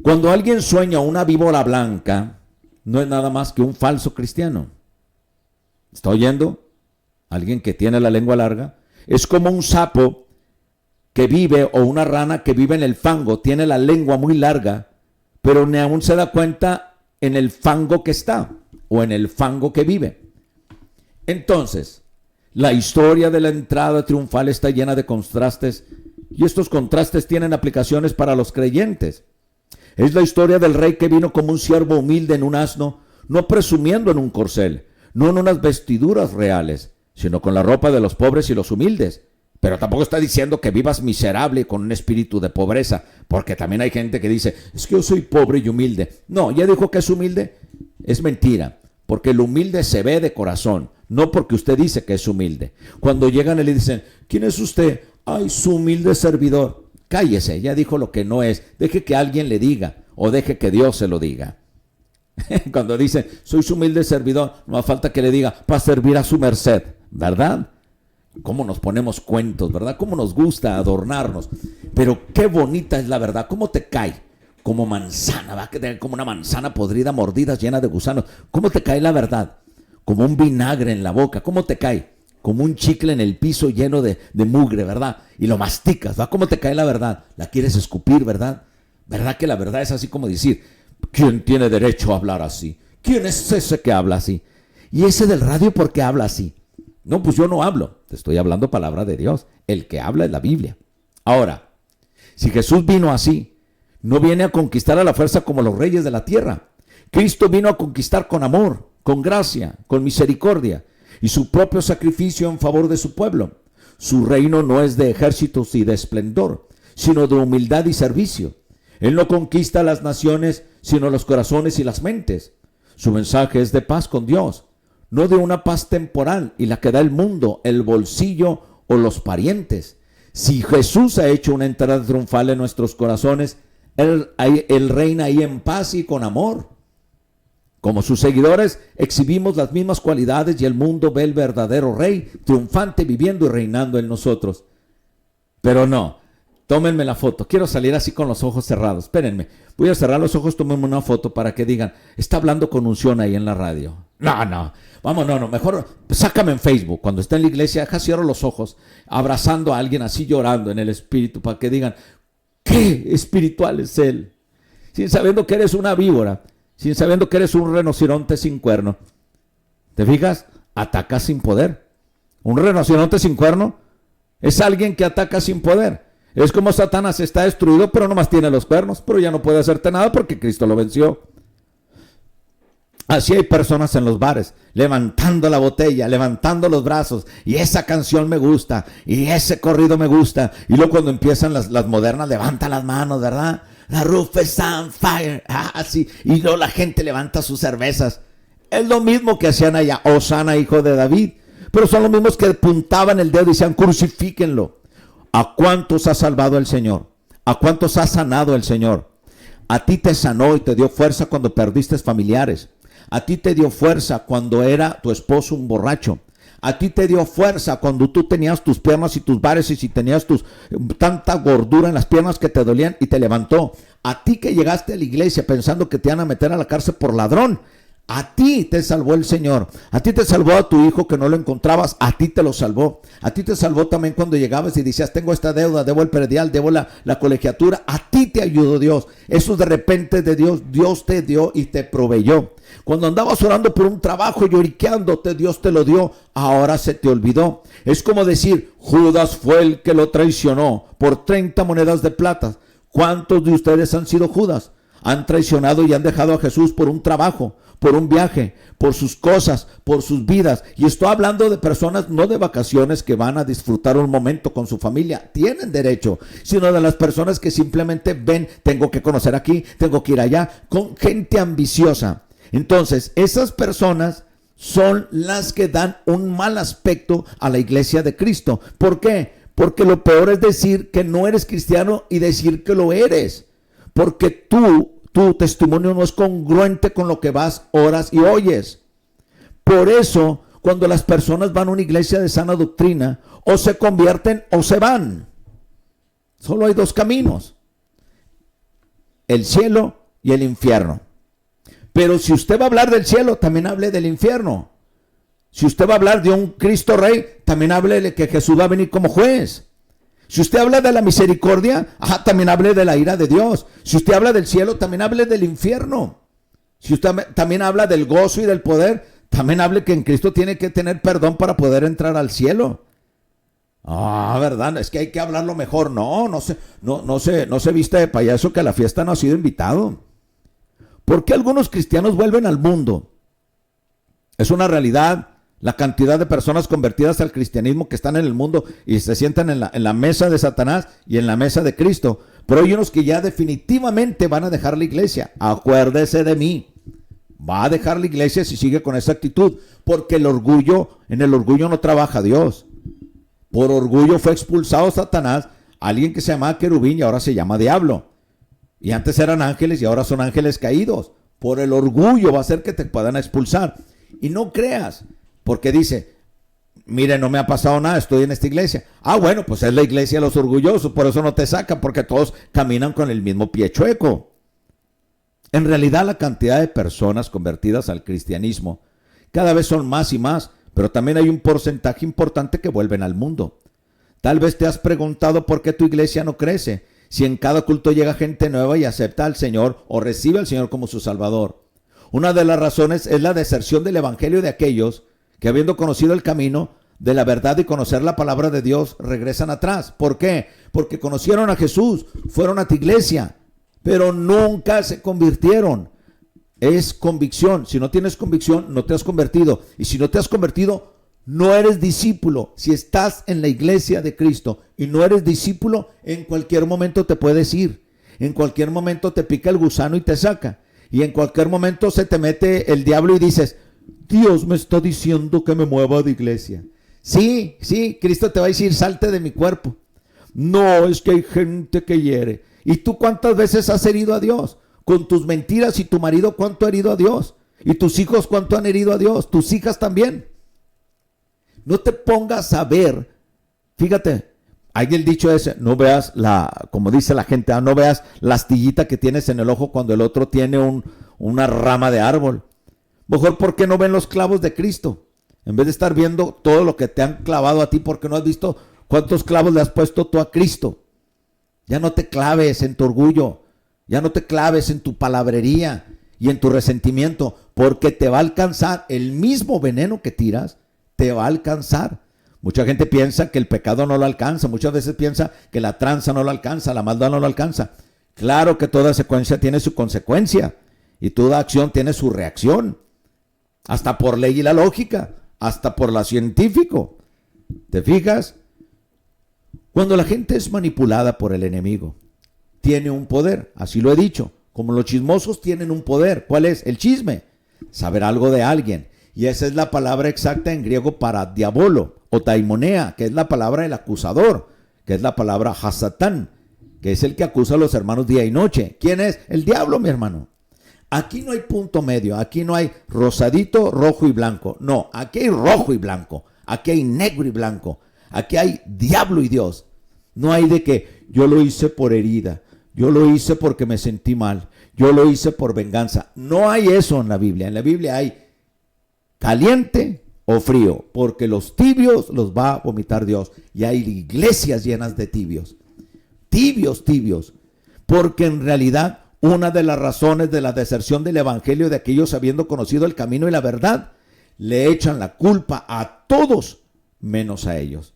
Cuando alguien sueña una víbora blanca, no es nada más que un falso cristiano. ¿Está oyendo? Alguien que tiene la lengua larga. Es como un sapo que vive, o una rana que vive en el fango, tiene la lengua muy larga, pero ni aún se da cuenta en el fango que está, o en el fango que vive. Entonces, la historia de la entrada triunfal está llena de contrastes, y estos contrastes tienen aplicaciones para los creyentes. Es la historia del rey que vino como un siervo humilde en un asno, no presumiendo en un corcel, no en unas vestiduras reales, sino con la ropa de los pobres y los humildes. Pero tampoco está diciendo que vivas miserable con un espíritu de pobreza, porque también hay gente que dice, es que yo soy pobre y humilde. No, ya dijo que es humilde. Es mentira, porque el humilde se ve de corazón, no porque usted dice que es humilde. Cuando llegan y le dicen, ¿quién es usted? Ay, su humilde servidor. Cállese, ya dijo lo que no es. Deje que alguien le diga, o deje que Dios se lo diga. Cuando dicen, soy su humilde servidor, no hace falta que le diga, para servir a su merced, ¿verdad? Cómo nos ponemos cuentos, ¿verdad? Cómo nos gusta adornarnos. Pero qué bonita es la verdad. Cómo te cae como manzana, va a quedar como una manzana podrida, mordida, llena de gusanos. ¿Cómo te cae la verdad? Como un vinagre en la boca. ¿Cómo te cae? Como un chicle en el piso lleno de mugre, ¿verdad? Y lo masticas, ¿verdad? ¿Cómo te cae la verdad? La quieres escupir, ¿verdad? ¿Verdad que la verdad es así como decir, ¿quién tiene derecho a hablar así? ¿Quién es ese que habla así? ¿Y ese del radio por qué habla así? No, pues yo no hablo, te estoy hablando palabra de Dios. El que habla es la Biblia. Ahora, si Jesús vino así, no viene a conquistar a la fuerza como los reyes de la tierra. Cristo vino a conquistar con amor, con gracia, con misericordia y su propio sacrificio en favor de su pueblo. Su reino no es de ejércitos y de esplendor, sino de humildad y servicio. Él no conquista a las naciones, sino los corazones y las mentes. Su mensaje es de paz con Dios, no de una paz temporal y la que da el mundo, el bolsillo o los parientes. Si Jesús ha hecho una entrada triunfal en nuestros corazones, Él reina ahí en paz y con amor. Como sus seguidores, exhibimos las mismas cualidades y el mundo ve el verdadero rey triunfante viviendo y reinando en nosotros. Pero no, tómenme la foto. Quiero salir así con los ojos cerrados. Espérenme, voy a cerrar los ojos, tómenme una foto para que digan, está hablando con unción ahí en la radio. No, vamos, no, mejor sácame en Facebook. Cuando esté en la iglesia, cierro los ojos, abrazando a alguien así llorando en el espíritu, para que digan, qué espiritual es él. Sin sabiendo que eres una víbora, sin sabiendo que eres un rinoceronte sin cuerno. ¿Te fijas? Ataca sin poder. Un rinoceronte sin cuerno es alguien que ataca sin poder. Es como Satanás, está destruido, pero nomás tiene los cuernos, pero ya no puede hacerte nada porque Cristo lo venció. Así hay personas en los bares, levantando la botella, levantando los brazos, y esa canción me gusta, y ese corrido me gusta, y luego cuando empiezan las modernas, levantan las manos, ¿verdad? La roof is on fire, así, y luego la gente levanta sus cervezas. Es lo mismo que hacían allá, Hosana, hijo de David, pero son los mismos que apuntaban el dedo y decían, crucifíquenlo. ¿A cuántos ha salvado el Señor? ¿A cuántos ha sanado el Señor? A ti te sanó y te dio fuerza cuando perdiste familiares. A ti te dio fuerza cuando era tu esposo un borracho. A ti te dio fuerza cuando tú tenías tus piernas y tus varices y tenías tanta gordura en las piernas que te dolían y te levantó. A ti que llegaste a la iglesia pensando que te iban a meter a la cárcel por ladrón. A ti te salvó el Señor. A ti te salvó a tu hijo que no lo encontrabas. A ti te lo salvó. A ti te salvó también cuando llegabas y decías, tengo esta deuda, debo el predial, debo la colegiatura. A ti te ayudó Dios. Eso de repente de Dios, Dios te dio y te proveyó. Cuando andabas orando por un trabajo y lloriqueándote, Dios te lo dio. Ahora se te olvidó. Es como decir, Judas fue el que lo traicionó por 30 monedas de plata. ¿Cuántos de ustedes han sido Judas? Han traicionado y han dejado a Jesús por un trabajo, por un viaje, por sus cosas, por sus vidas. Y estoy hablando de personas no de vacaciones que van a disfrutar un momento con su familia, tienen derecho, sino de las personas que simplemente ven, tengo que conocer aquí, tengo que ir allá, con gente ambiciosa. Entonces, esas personas son las que dan un mal aspecto a la iglesia de Cristo. ¿Por qué? Porque lo peor es decir que no eres cristiano y decir que lo eres. Porque tu testimonio no es congruente con lo que vas, oras y oyes. Por eso, cuando las personas van a una iglesia de sana doctrina, o se convierten o se van. Solo hay dos caminos: el cielo y el infierno. Pero si usted va a hablar del cielo, también hable del infierno. Si usted va a hablar de un Cristo Rey, también hable de que Jesús va a venir como juez. Si usted habla de la misericordia, también hable de la ira de Dios. Si usted habla del cielo, también hable del infierno. Si usted también habla del gozo y del poder, también hable que en Cristo tiene que tener perdón para poder entrar al cielo. ¿Verdad? Es que hay que hablarlo mejor. No se vista de payaso que a la fiesta no ha sido invitado. ¿Por qué algunos cristianos vuelven al mundo? Es una realidad. La cantidad de personas convertidas al cristianismo que están en el mundo y se sientan en la mesa de Satanás y en la mesa de Cristo. Pero hay unos que ya definitivamente van a dejar la iglesia. Acuérdese de mí. Va a dejar la iglesia si sigue con esa actitud. Porque en el orgullo no trabaja Dios. Por orgullo fue expulsado Satanás, alguien que se llamaba querubín y ahora se llama diablo. Y antes eran ángeles y ahora son ángeles caídos. Por el orgullo va a hacer que te puedan expulsar. Y no creas. Porque dice, mire, no me ha pasado nada, estoy en esta iglesia. Bueno, pues es la iglesia de los orgullosos, por eso no te sacan, porque todos caminan con el mismo pie chueco. En realidad la cantidad de personas convertidas al cristianismo cada vez son más y más, pero también hay un porcentaje importante que vuelven al mundo. Tal vez te has preguntado por qué tu iglesia no crece, si en cada culto llega gente nueva y acepta al Señor o recibe al Señor como su Salvador. Una de las razones es la deserción del evangelio de aquellos que habiendo conocido el camino de la verdad y conocer la palabra de Dios, regresan atrás. ¿Por qué? Porque conocieron a Jesús, fueron a tu iglesia, pero nunca se convirtieron. Es convicción. Si no tienes convicción, no te has convertido. Y si no te has convertido, no eres discípulo. Si estás en la iglesia de Cristo y no eres discípulo, en cualquier momento te puedes ir. En cualquier momento te pica el gusano y te saca. Y en cualquier momento se te mete el diablo y dices, Dios me está diciendo que me mueva de iglesia. Sí, Cristo te va a decir, salte de mi cuerpo. No, es que hay gente que hiere. ¿Y tú cuántas veces has herido a Dios? Con tus mentiras. ¿Y tu marido cuánto ha herido a Dios? ¿Y tus hijos cuánto han herido a Dios? ¿Tus hijas también? No te pongas a ver. Fíjate, hay el dicho ese, no veas como dice la gente, no veas la astillita que tienes en el ojo cuando el otro tiene una rama de árbol. Mejor, ¿por qué no ven los clavos de Cristo? En vez de estar viendo todo lo que te han clavado a ti, ¿por qué no has visto cuántos clavos le has puesto tú a Cristo? Ya no te claves en tu orgullo, ya no te claves en tu palabrería y en tu resentimiento, porque te va a alcanzar el mismo veneno que tiras, te va a alcanzar. Mucha gente piensa que el pecado no lo alcanza, muchas veces piensa que la tranza no lo alcanza, la maldad no lo alcanza. Claro que toda secuencia tiene su consecuencia y toda acción tiene su reacción. Hasta por ley y la lógica, hasta por la científico. ¿Te fijas? Cuando la gente es manipulada por el enemigo, tiene un poder, así lo he dicho, como los chismosos tienen un poder. ¿Cuál es? El chisme, saber algo de alguien. Y esa es la palabra exacta en griego para diabolo o taimonea, que es la palabra del acusador, que es la palabra hasatán, que es el que acusa a los hermanos día y noche. ¿Quién es? El diablo, mi hermano. Aquí no hay punto medio, aquí no hay rosadito, rojo y blanco. No, aquí hay rojo y blanco, aquí hay negro y blanco, aquí hay diablo y Dios. No hay de que yo lo hice por herida, yo lo hice porque me sentí mal, yo lo hice por venganza. No hay eso en la Biblia. En la Biblia hay caliente o frío, porque los tibios los va a vomitar Dios. Y hay iglesias llenas de tibios, porque en realidad una de las razones de la deserción del evangelio de aquellos habiendo conocido el camino y la verdad, le echan la culpa a todos menos a ellos.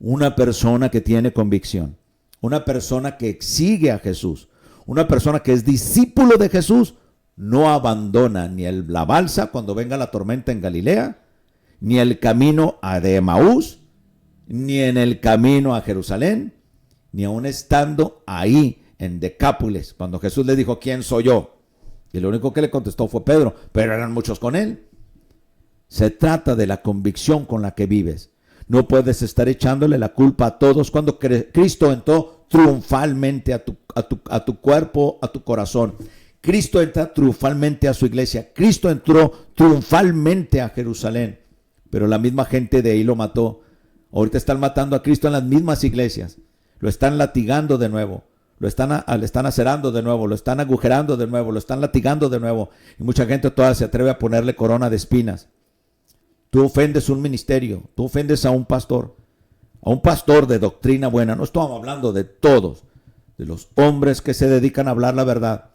Una persona que tiene convicción, una persona que sigue a Jesús, una persona que es discípulo de Jesús, no abandona ni la balsa cuando venga la tormenta en Galilea, ni el camino de Emaús, ni en el camino a Jerusalén, ni aún estando ahí en Decápolis, cuando Jesús le dijo, ¿quién soy yo? Y lo único que le contestó fue Pedro, pero eran muchos con él. Se trata de la convicción con la que vives. No puedes estar echándole la culpa a todos cuando Cristo entró triunfalmente a tu cuerpo, a tu corazón. Cristo entra triunfalmente a su iglesia. Cristo entró triunfalmente a Jerusalén. Pero la misma gente de ahí lo mató. Ahorita están matando a Cristo en las mismas iglesias. Lo están latigando de nuevo. Le están acerando de nuevo, lo están agujerando de nuevo, lo están latigando de nuevo. Y mucha gente todavía se atreve a ponerle corona de espinas. tú ofendes un ministerio, tú ofendes a un pastor de doctrina buena. No estamos hablando de todos, de los hombres que se dedican a hablar la verdad.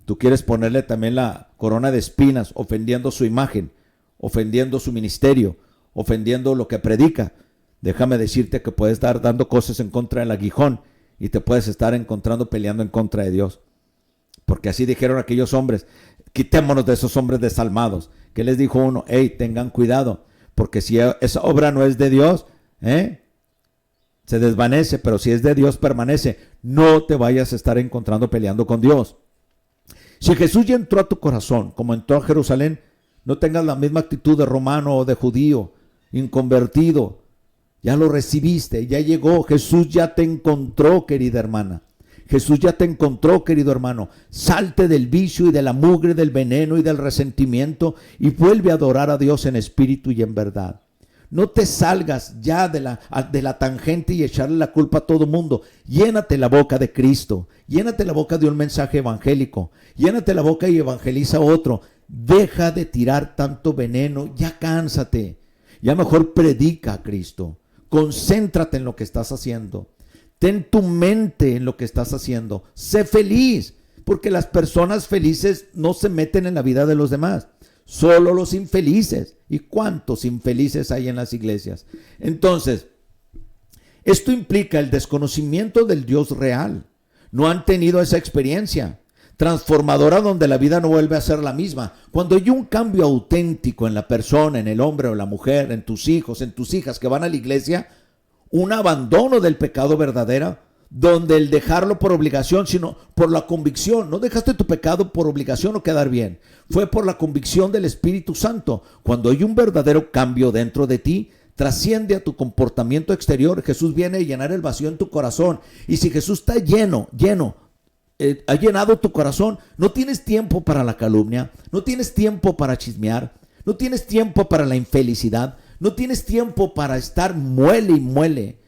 Tú quieres ponerle también la corona de espinas, ofendiendo su imagen, ofendiendo su ministerio, ofendiendo lo que predica. Déjame decirte que puedes estar dando cosas en contra del aguijón y te puedes estar encontrando peleando en contra de Dios. Porque así dijeron aquellos hombres. Quitémonos de esos hombres desalmados. ¿Qué les dijo uno? Hey, tengan cuidado, porque si esa obra no es de Dios, se desvanece, pero si es de Dios permanece. No te vayas a estar encontrando peleando con Dios. Si Jesús ya entró a tu corazón, como entró a Jerusalén, no tengas la misma actitud de romano o de judío, inconvertido. Ya lo recibiste, ya llegó. Jesús ya te encontró, querida hermana. Jesús ya te encontró, querido hermano. Salte del vicio y de la mugre, del veneno y del resentimiento y vuelve a adorar a Dios en espíritu y en verdad. No te salgas ya de la tangente y echarle la culpa a todo mundo. Llénate la boca de Cristo. Llénate la boca de un mensaje evangélico. Llénate la boca y evangeliza a otro. Deja de tirar tanto veneno. Ya cánsate. Ya mejor predica a Cristo. Concéntrate en lo que estás haciendo. Ten tu mente en lo que estás haciendo. Sé feliz. Porque las personas felices no se meten en la vida de los demás. Solo los infelices. ¿Y cuántos infelices hay en las iglesias? Entonces, esto implica el desconocimiento del Dios real. No han tenido esa experiencia transformadora donde la vida no vuelve a ser la misma. Cuando hay un cambio auténtico en la persona, en el hombre o la mujer, en tus hijos, en tus hijas que van a la iglesia, un abandono del pecado verdadero, donde el dejarlo por obligación, sino por la convicción. No dejaste tu pecado por obligación o quedar bien. Fue por la convicción del Espíritu Santo. Cuando hay un verdadero cambio dentro de ti, trasciende a tu comportamiento exterior. Jesús viene a llenar el vacío en tu corazón. Y si Jesús está lleno, ha llenado tu corazón, no tienes tiempo para la calumnia, no tienes tiempo para chismear, no tienes tiempo para la infelicidad, no tienes tiempo para estar muele y muele.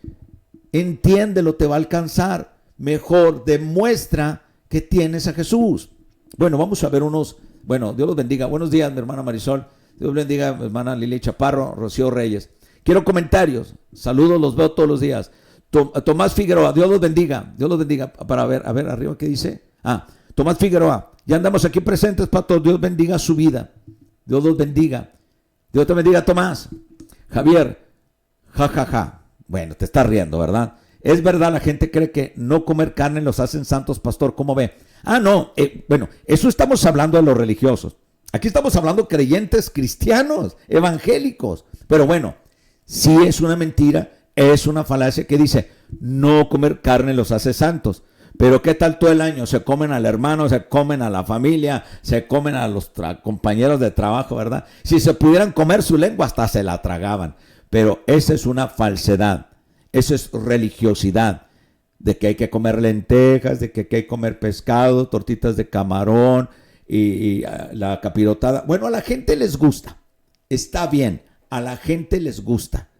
Entiéndelo, te va a alcanzar. Mejor demuestra que tienes a Jesús. Bueno, vamos a ver Dios los bendiga. Buenos días, mi hermana Marisol. Dios bendiga, mi hermana Lili Chaparro, Rocío Reyes. Quiero comentarios. Saludos, los veo todos los días. Tomás Figueroa, Dios los bendiga. Dios los bendiga. Para ver, arriba, ¿qué dice? Tomás Figueroa, ya andamos aquí presentes para todos. Dios bendiga su vida. Dios los bendiga. Dios te bendiga, Tomás. Javier, ja. Bueno, te estás riendo, ¿verdad? Es verdad, la gente cree que no comer carne los hacen santos, pastor. ¿Cómo ve? No. Eso estamos hablando de los religiosos. Aquí estamos hablando de creyentes cristianos, evangélicos. Pero bueno, sí es una mentira, es una falacia que dice, no comer carne los hace santos. Pero ¿qué tal todo el año? Se comen al hermano, se comen a la familia, se comen a los compañeros de trabajo, ¿verdad? Si se pudieran comer su lengua, hasta se la tragaban. Pero esa es una falsedad, eso es religiosidad, de que hay que comer lentejas, de que hay que comer pescado, tortitas de camarón y la capirotada. Bueno, a la gente les gusta, está bien, a la gente les gusta,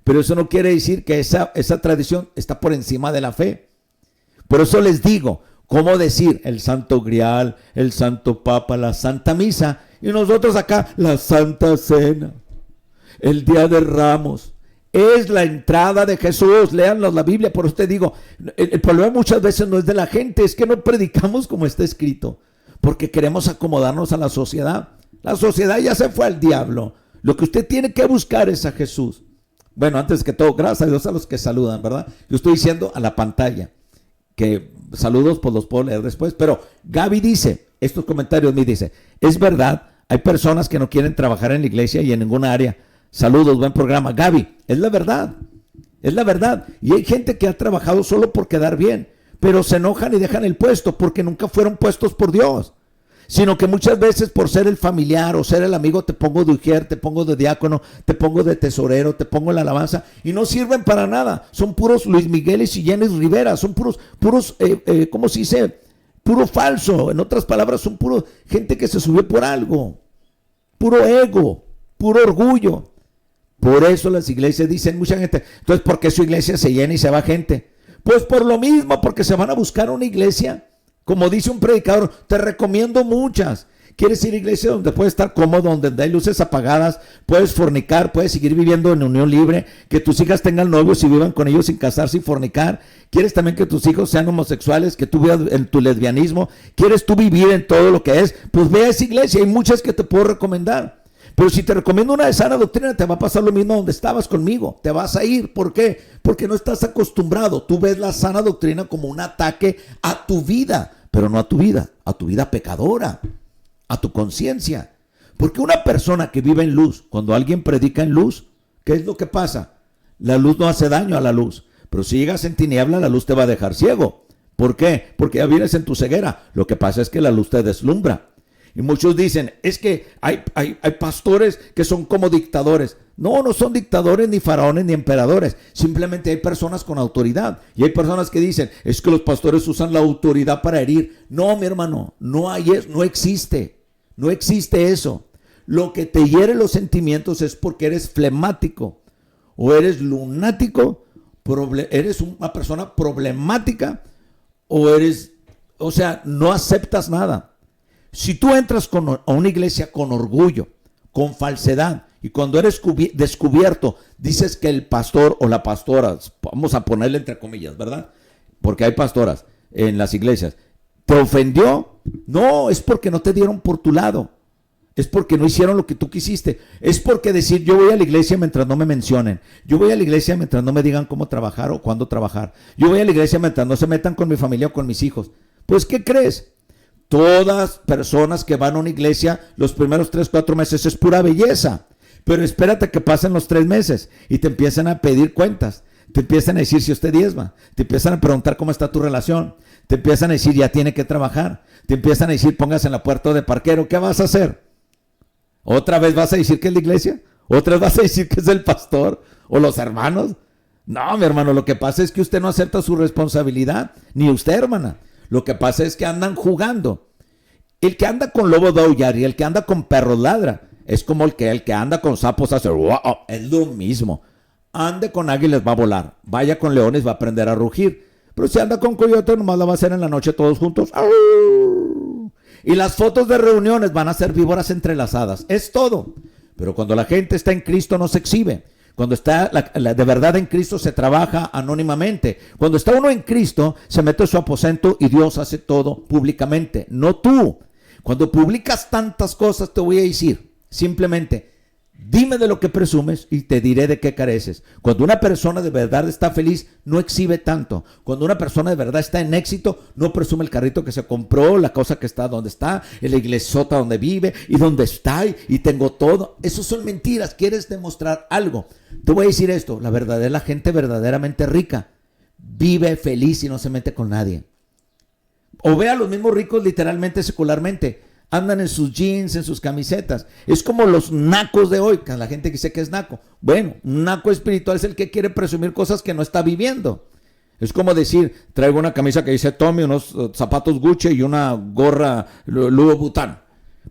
pero eso no quiere decir que esa tradición está por encima de la fe. Por eso les digo, ¿cómo decir el Santo Grial, el Santo Papa, la Santa Misa y nosotros acá la Santa Cena? El Día de Ramos es la entrada de Jesús. Léanlos la Biblia. Por eso te digo, el problema muchas veces no es de la gente, es que no predicamos como está escrito, porque queremos acomodarnos a la sociedad. La sociedad ya se fue al diablo. Lo que usted tiene que buscar es a Jesús. Bueno, antes que todo, gracias a Dios a los que saludan, ¿verdad? Yo estoy diciendo a la pantalla que saludos pues los puedo leer después, pero Gaby dice, estos comentarios me dice, es verdad, hay personas que no quieren trabajar en la iglesia y en ninguna área. Saludos, buen programa. Gaby, es la verdad. Y hay gente que ha trabajado solo por quedar bien, pero se enojan y dejan el puesto porque nunca fueron puestos por Dios, sino que muchas veces por ser el familiar o ser el amigo te pongo de ujier, te pongo de diácono, te pongo de tesorero, te pongo en la alabanza y no sirven para nada. Son puros Luis Migueles y Yenes Rivera, son puros, ¿cómo se dice? Puro falso. En otras palabras, son puro gente que se subió por algo, puro ego, puro orgullo. Por eso las iglesias dicen mucha gente, entonces ¿por qué su iglesia se llena y se va gente? Pues por lo mismo, porque se van a buscar una iglesia, como dice un predicador, te recomiendo muchas, ¿Quieres ir a iglesia donde puedes estar cómodo, donde hay luces apagadas, puedes fornicar, puedes seguir viviendo en unión libre, que tus hijas tengan novios y vivan con ellos sin casarse y fornicar? ¿Quieres también que tus hijos sean homosexuales, que tú vivas en tu lesbianismo? ¿Quieres tú vivir en todo lo que es? Pues ve a esa iglesia, hay muchas que te puedo recomendar. Pero si te recomiendo una de sana doctrina, te va a pasar lo mismo donde estabas conmigo. Te vas a ir. ¿Por qué? Porque no estás acostumbrado. Tú ves la sana doctrina como un ataque a tu vida, pero no a tu vida pecadora, a tu conciencia. Porque una persona que vive en luz, cuando alguien predica en luz, ¿qué es lo que pasa? La luz no hace daño a la luz. Pero si llegas en tiniebla, la luz te va a dejar ciego. ¿Por qué? Porque ya vienes en tu ceguera. Lo que pasa es que la luz te deslumbra. Y muchos dicen, es que hay pastores que son como dictadores. No, no son dictadores, ni faraones, ni emperadores. Simplemente hay personas con autoridad. Y hay personas que dicen, es que los pastores usan la autoridad para herir. No, mi hermano, no existe. No existe eso. Lo que te hiere los sentimientos es porque eres flemático, o eres lunático, eres una persona problemática, o sea, no aceptas nada. Si tú entras a una iglesia con orgullo, con falsedad, y cuando eres descubierto, dices que el pastor o la pastora, vamos a ponerle entre comillas, ¿verdad? Porque hay pastoras en las iglesias, ¿te ofendió? No, es porque no te dieron por tu lado. Es porque no hicieron lo que tú quisiste. Es porque decir, yo voy a la iglesia mientras no me mencionen. Yo voy a la iglesia mientras no me digan cómo trabajar o cuándo trabajar. Yo voy a la iglesia mientras no se metan con mi familia o con mis hijos. Pues, ¿qué crees? Todas personas que van a una iglesia los primeros 3, 4 meses es pura belleza. Pero espérate que pasen los 3 meses y te empiezan a pedir cuentas. Te empiezan a decir si usted diezma. Te empiezan a preguntar cómo está tu relación. Te empiezan a decir ya tiene que trabajar. Te empiezan a decir póngase en la puerta de parquero. ¿Qué vas a hacer? ¿Otra vez vas a decir que es la iglesia? ¿Otra vez vas a decir que es el pastor o los hermanos? No, mi hermano, lo que pasa es que usted no acepta su responsabilidad. Ni usted, hermana. Lo que pasa es que andan jugando. El que anda con lobo va a aullar y el que anda con perros ladra. Es como el que anda con sapos hace wow, es lo mismo. Ande con águilas va a volar. Vaya con leones va a aprender a rugir. Pero si anda con coyote nomás la va a hacer en la noche todos juntos. Y las fotos de reuniones van a ser víboras entrelazadas. Es todo. Pero cuando la gente está en Cristo no se exhibe. Cuando está de verdad en Cristo se trabaja anónimamente. Cuando está uno en Cristo se mete en su aposento y Dios hace todo públicamente, no tú. Cuando publicas tantas cosas te voy a decir, simplemente, dime de lo que presumes y te diré de qué careces. Cuando una persona de verdad está feliz, no exhibe tanto. Cuando una persona de verdad está en éxito, no presume el carrito que se compró, la cosa que está donde está, en la iglesota donde vive y donde está y tengo todo. Eso son mentiras. ¿Quieres demostrar algo? Te voy a decir esto, la gente verdaderamente rica vive feliz y no se mete con nadie. O ve a los mismos ricos literalmente, secularmente. Andan en sus jeans, en sus camisetas. Es como los nacos de hoy, que la gente dice que es naco. Bueno, un naco espiritual es el que quiere presumir cosas que no está viviendo. Es como decir, traigo una camisa que dice Tommy, unos zapatos Gucci y una gorra Louis Vuitton.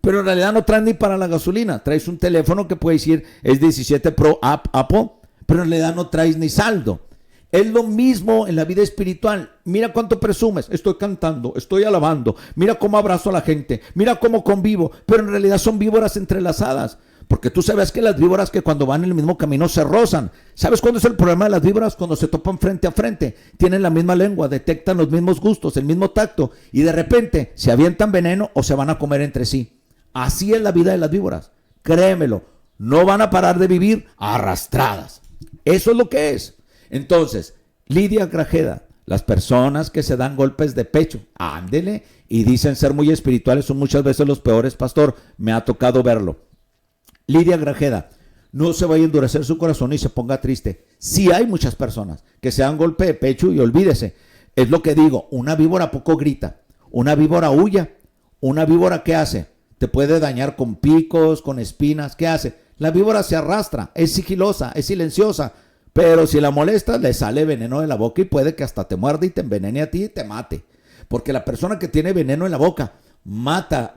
Pero en realidad no traes ni para la gasolina. Traes un teléfono que puede decir es 17 Pro Apple, pero en realidad no traes ni saldo. Es lo mismo en la vida espiritual. Mira cuánto presumes. Estoy cantando, estoy alabando. Mira cómo abrazo a la gente. Mira cómo convivo. Pero en realidad son víboras entrelazadas. Porque tú sabes que las víboras que cuando van en el mismo camino se rozan. ¿Sabes cuándo es el problema de las víboras? Cuando se topan frente a frente. Tienen la misma lengua, detectan los mismos gustos, el mismo tacto. Y de repente se avientan veneno o se van a comer entre sí. Así es la vida de las víboras. Créemelo. No van a parar de vivir arrastradas. Eso es lo que es. Entonces, Lidia Grajeda, las personas que se dan golpes de pecho, ándele, y dicen ser muy espirituales, son muchas veces los peores, pastor, me ha tocado verlo. Lidia Grajeda, no se vaya a endurecer su corazón y se ponga triste. Sí hay muchas personas que se dan golpe de pecho y olvídese, es lo que digo, una víbora poco grita, una víbora huya, una víbora ¿qué hace? Te puede dañar con picos, con espinas, ¿qué hace? La víbora se arrastra, es sigilosa, es silenciosa. Pero si la molestas, le sale veneno de la boca y puede que hasta te muerde y te envenene a ti y te mate. Porque la persona que tiene veneno en la boca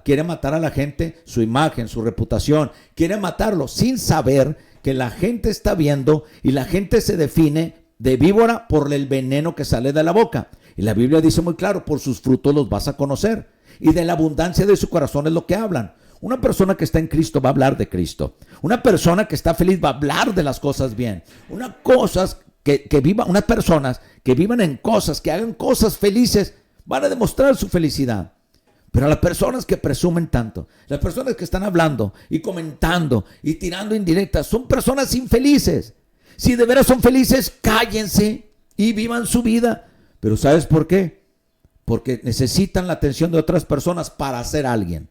quiere matar a la gente, su imagen, su reputación, quiere matarlo sin saber que la gente está viendo y la gente se define de víbora por el veneno que sale de la boca. Y la Biblia dice muy claro, por sus frutos los vas a conocer. Y de la abundancia de su corazón es lo que hablan. Una persona que está en Cristo va a hablar de Cristo. Una persona que está feliz va a hablar de las cosas bien. Unas personas que vivan en cosas, que hagan cosas felices, van a demostrar su felicidad. Pero a las personas que presumen tanto, las personas que están hablando y comentando y tirando indirectas, son personas infelices. Si de veras son felices, cállense y vivan su vida. Pero ¿sabes por qué? Porque necesitan la atención de otras personas para ser alguien.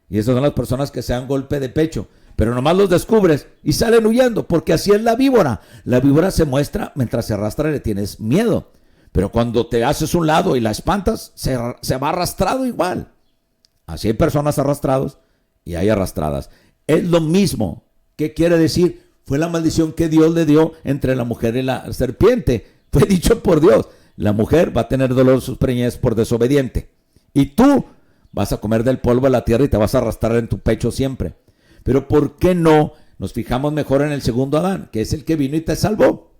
Y esas son las personas que se dan golpe de pecho. Pero nomás los descubres y salen huyendo, porque así es la víbora. La víbora se muestra mientras se arrastra y le tienes miedo. Pero cuando te haces un lado y la espantas, se va arrastrado igual. Así hay personas arrastrados y hay arrastradas. Es lo mismo. ¿Qué quiere decir? Fue la maldición que Dios le dio entre la mujer y la serpiente. Fue dicho por Dios. La mujer va a tener dolor de sus preñez por desobediente. Y tú vas a comer del polvo de la tierra y te vas a arrastrar en tu pecho siempre. Pero ¿por qué no nos fijamos mejor en el segundo Adán, que es el que vino y te salvó?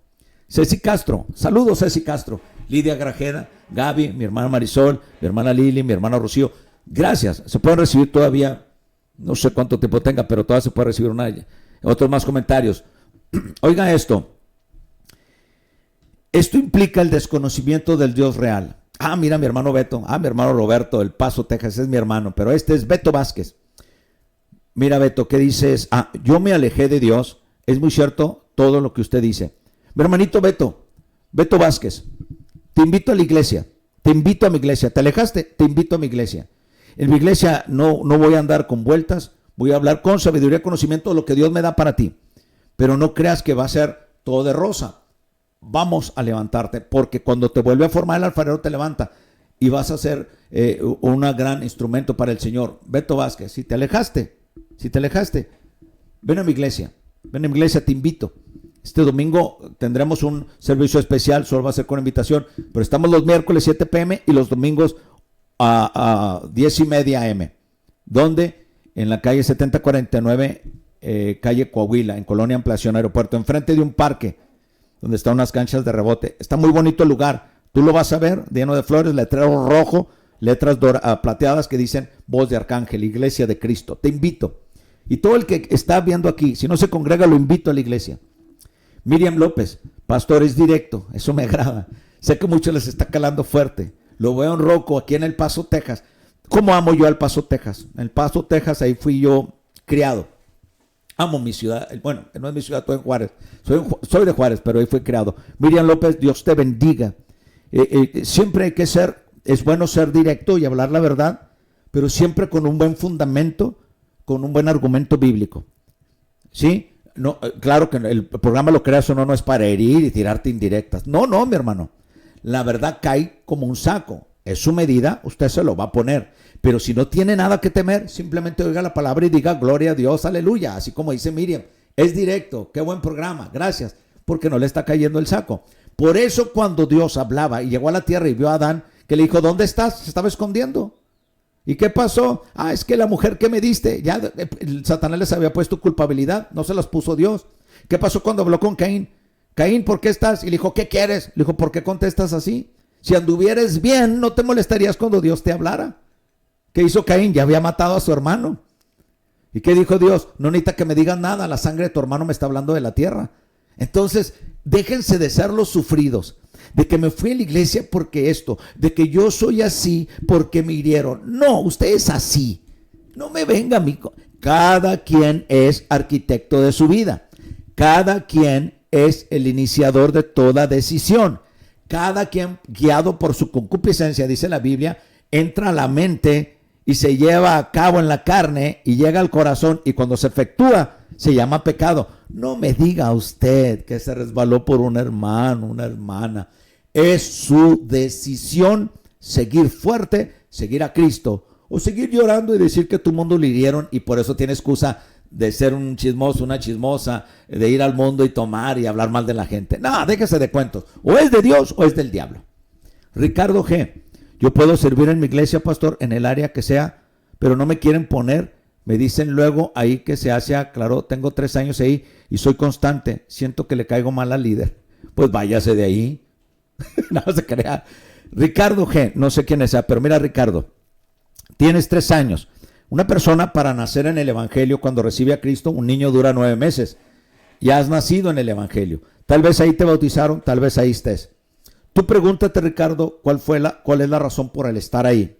Ceci Castro, saludos Ceci Castro, Lidia Grajeda, Gaby, mi hermana Marisol, mi hermana Lili, mi hermana Rocío. Gracias, se pueden recibir todavía, no sé cuánto tiempo tenga, pero todavía se puede recibir otros más comentarios. Oiga esto. Esto implica el desconocimiento del Dios real. Mira mi hermano Beto, mi hermano Roberto, El Paso, Texas, es mi hermano, pero este es Beto Vázquez. Mira Beto, ¿qué dices? Yo me alejé de Dios. Es muy cierto todo lo que usted dice. Mi hermanito Beto Vázquez, te invito a la iglesia, te invito a mi iglesia. ¿Te alejaste? Te invito a mi iglesia. En mi iglesia no voy a andar con vueltas, voy a hablar con sabiduría, conocimiento de lo que Dios me da para ti. Pero no creas que va a ser todo de rosa. Vamos a levantarte, porque cuando te vuelve a formar el alfarero te levanta y vas a ser un gran instrumento para el Señor. Beto Vázquez, si te alejaste, ven a mi iglesia, te invito. Este domingo tendremos un servicio especial, solo va a ser con invitación, pero estamos los miércoles 7 p.m. y los domingos a 10:30 a.m. ¿Dónde? En la calle 7049, calle Coahuila, en Colonia Ampliación Aeropuerto, enfrente de un parque donde están unas canchas de rebote. Está muy bonito el lugar. Tú lo vas a ver, lleno de flores, letrero rojo, letras plateadas que dicen Voz de Arcángel, Iglesia de Cristo. Te invito. Y todo el que está viendo aquí, si no se congrega, lo invito a la iglesia. Miriam López, pastor, es directo. Eso me agrada. Sé que muchos les está calando fuerte. Lo veo en Rocco, aquí en El Paso, Texas. ¿Cómo amo yo El Paso, Texas? En El Paso, Texas, ahí fui yo criado. Amo mi ciudad. Bueno, no es mi ciudad, estoy en Juárez. Soy de Juárez, pero ahí fui criado. Miriam López, Dios te bendiga. Siempre hay que es bueno ser directo y hablar la verdad, pero siempre con un buen fundamento, con un buen argumento bíblico. ¿Sí? No, claro que el programa, lo creas o no, no es para herir y tirarte indirectas. No, mi hermano. La verdad cae como un saco. Es su medida, usted se lo va a poner. Pero si no tiene nada que temer, simplemente oiga la palabra y diga gloria a Dios, aleluya. Así como dice Miriam, es directo, qué buen programa, gracias, porque no le está cayendo el saco. Por eso cuando Dios hablaba y llegó a la tierra y vio a Adán, que le dijo, ¿dónde estás? Se estaba escondiendo. ¿Y qué pasó? Es que la mujer que me diste, ya Satanás les había puesto culpabilidad, no se las puso Dios. ¿Qué pasó cuando habló con Caín? Caín, ¿por qué estás? Y le dijo, ¿qué quieres? Le dijo, ¿por qué contestas así? Si anduvieres bien, no te molestarías cuando Dios te hablara. ¿Qué hizo Caín? Ya había matado a su hermano. ¿Y qué dijo Dios? No necesita que me digan nada, la sangre de tu hermano me está hablando de la tierra. Entonces, déjense de ser los sufridos, de que me fui a la iglesia porque esto, de que yo soy así porque me hirieron. No, usted es así. No me venga, amigo. Cada quien es arquitecto de su vida. Cada quien es el iniciador de toda decisión. Cada quien, guiado por su concupiscencia, dice la Biblia, entra a la mente y se lleva a cabo en la carne y llega al corazón, y cuando se efectúa se llama pecado. No me diga usted que se resbaló por un hermano, una hermana. Es su decisión seguir fuerte, seguir a Cristo, o seguir llorando y decir que tu mundo le hirieron y por eso tiene excusa de ser un chismoso, una chismosa, de ir al mundo y tomar y hablar mal de la gente. No, déjese de cuentos. O es de Dios o es del diablo. Ricardo G. Yo puedo servir en mi iglesia, pastor, en el área que sea, pero no me quieren poner. Me dicen luego ahí que se hace, claro, tengo 3 años ahí y soy constante. Siento que le caigo mal al líder. Pues váyase de ahí. No se crea. Ricardo G. No sé quién sea, pero mira, Ricardo, tienes 3 años. Una persona para nacer en el Evangelio, cuando recibe a Cristo, un niño dura 9 meses. Ya has nacido en el Evangelio. Tal vez ahí te bautizaron, tal vez ahí estés. Tú pregúntate, Ricardo, ¿cuál es la razón por el estar ahí?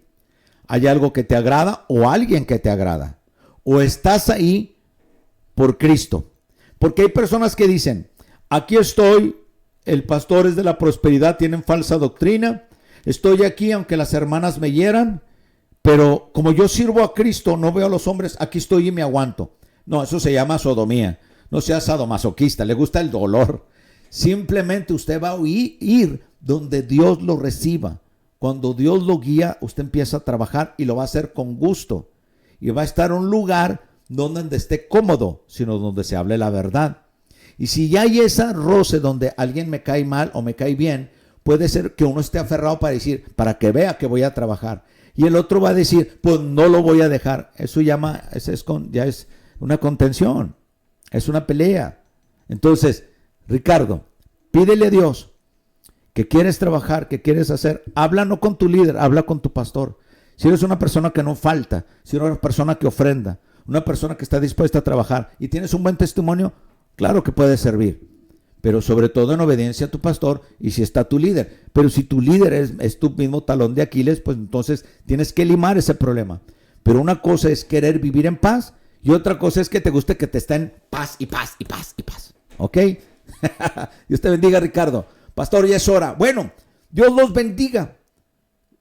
¿Hay algo que te agrada o alguien que te agrada? ¿O estás ahí por Cristo? Porque hay personas que dicen, aquí estoy, el pastor es de la prosperidad, tienen falsa doctrina, estoy aquí aunque las hermanas me hieran, pero como yo sirvo a Cristo, no veo a los hombres, aquí estoy y me aguanto. No, eso se llama sodomía. No sea sadomasoquista, le gusta el dolor. Simplemente usted va a ir donde Dios lo reciba. Cuando Dios lo guía, usted empieza a trabajar y lo va a hacer con gusto. Y va a estar en un lugar donde esté cómodo, sino donde se hable la verdad. Y si ya hay esa roce donde alguien me cae mal o me cae bien, puede ser que uno esté aferrado para decir, para que vea que voy a trabajar. Y el otro va a decir, pues no lo voy a dejar. Eso ya es una contención, es una pelea. Entonces, Ricardo, pídele a Dios que quieres trabajar, que quieres hacer. Habla no con tu líder, habla con tu pastor. Si eres una persona que no falta, si eres una persona que ofrenda, una persona que está dispuesta a trabajar y tienes un buen testimonio, claro que puede servir. Pero sobre todo en obediencia a tu pastor y si está tu líder. Pero si tu líder es tu mismo talón de Aquiles, pues entonces tienes que limar ese problema. Pero una cosa es querer vivir en paz y otra cosa es que te guste que te esté en paz y paz y paz y paz. ¿Ok? Dios te bendiga, Ricardo. Pastor, ya es hora. Bueno, Dios los bendiga.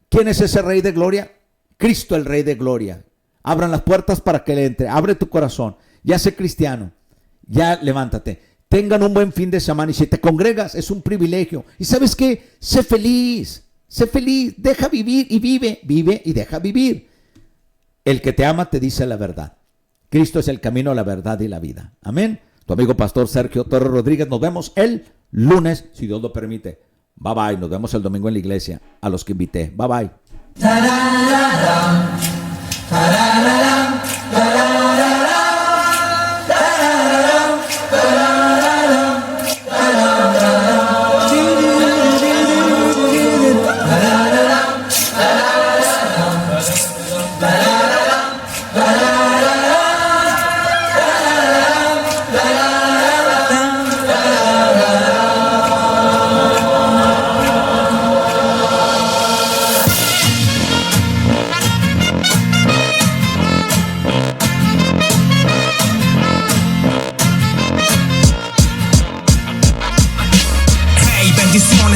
¿Quién es ese Rey de Gloria? Cristo, el Rey de Gloria. Abran las puertas para que le entre. Abre tu corazón. Ya sé cristiano. Ya levántate. Tengan un buen fin de semana. Y si te congregas, es un privilegio. ¿Y sabes qué? Sé feliz. Sé feliz. Deja vivir y vive. Vive y deja vivir. El que te ama te dice la verdad. Cristo es el camino, la verdad y la vida. Amén. Tu amigo pastor Sergio Torres Rodríguez. Nos vemos el lunes, si Dios lo permite. Bye bye. Nos vemos el domingo en la iglesia. A los que invité. Bye bye.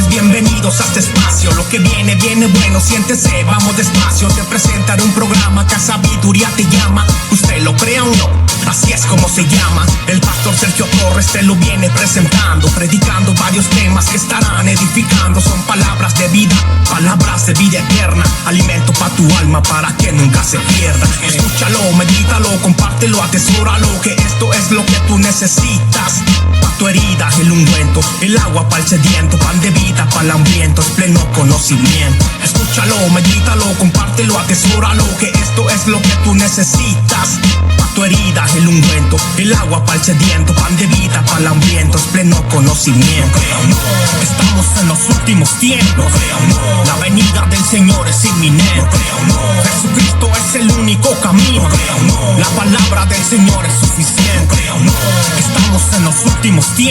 Bienvenidos a este espacio, lo que viene, viene bueno, siéntese, vamos despacio. Te presentaré un programa que a sabiduría te llama. Usted lo crea o no, así es como se llama. El pastor Sergio Torres te lo viene presentando, predicando varios temas que estarán edificando. Son palabras de vida eterna, alimento para tu alma para que nunca se pierda. Escúchalo, medítalo, compártelo, atesóralo, que esto es lo que tú necesitas. Pa' tu herida el ungüento, el agua para el sediento, pan de vida para el hambriento, es pleno conocimiento. Escúchalo, medítalo, compártelo, atesóralo, que esto es lo que tú necesitas. Pa' tu herida el ungüento, el agua para el sediento, pan de vida para el hambriento, es pleno conocimiento. No, estamos en los últimos tiempos. No, la venida del Señor es inminente. No, Jesucristo es el único camino. No, la palabra del Señor es suficiente. No, estamos en los últimos tiempos.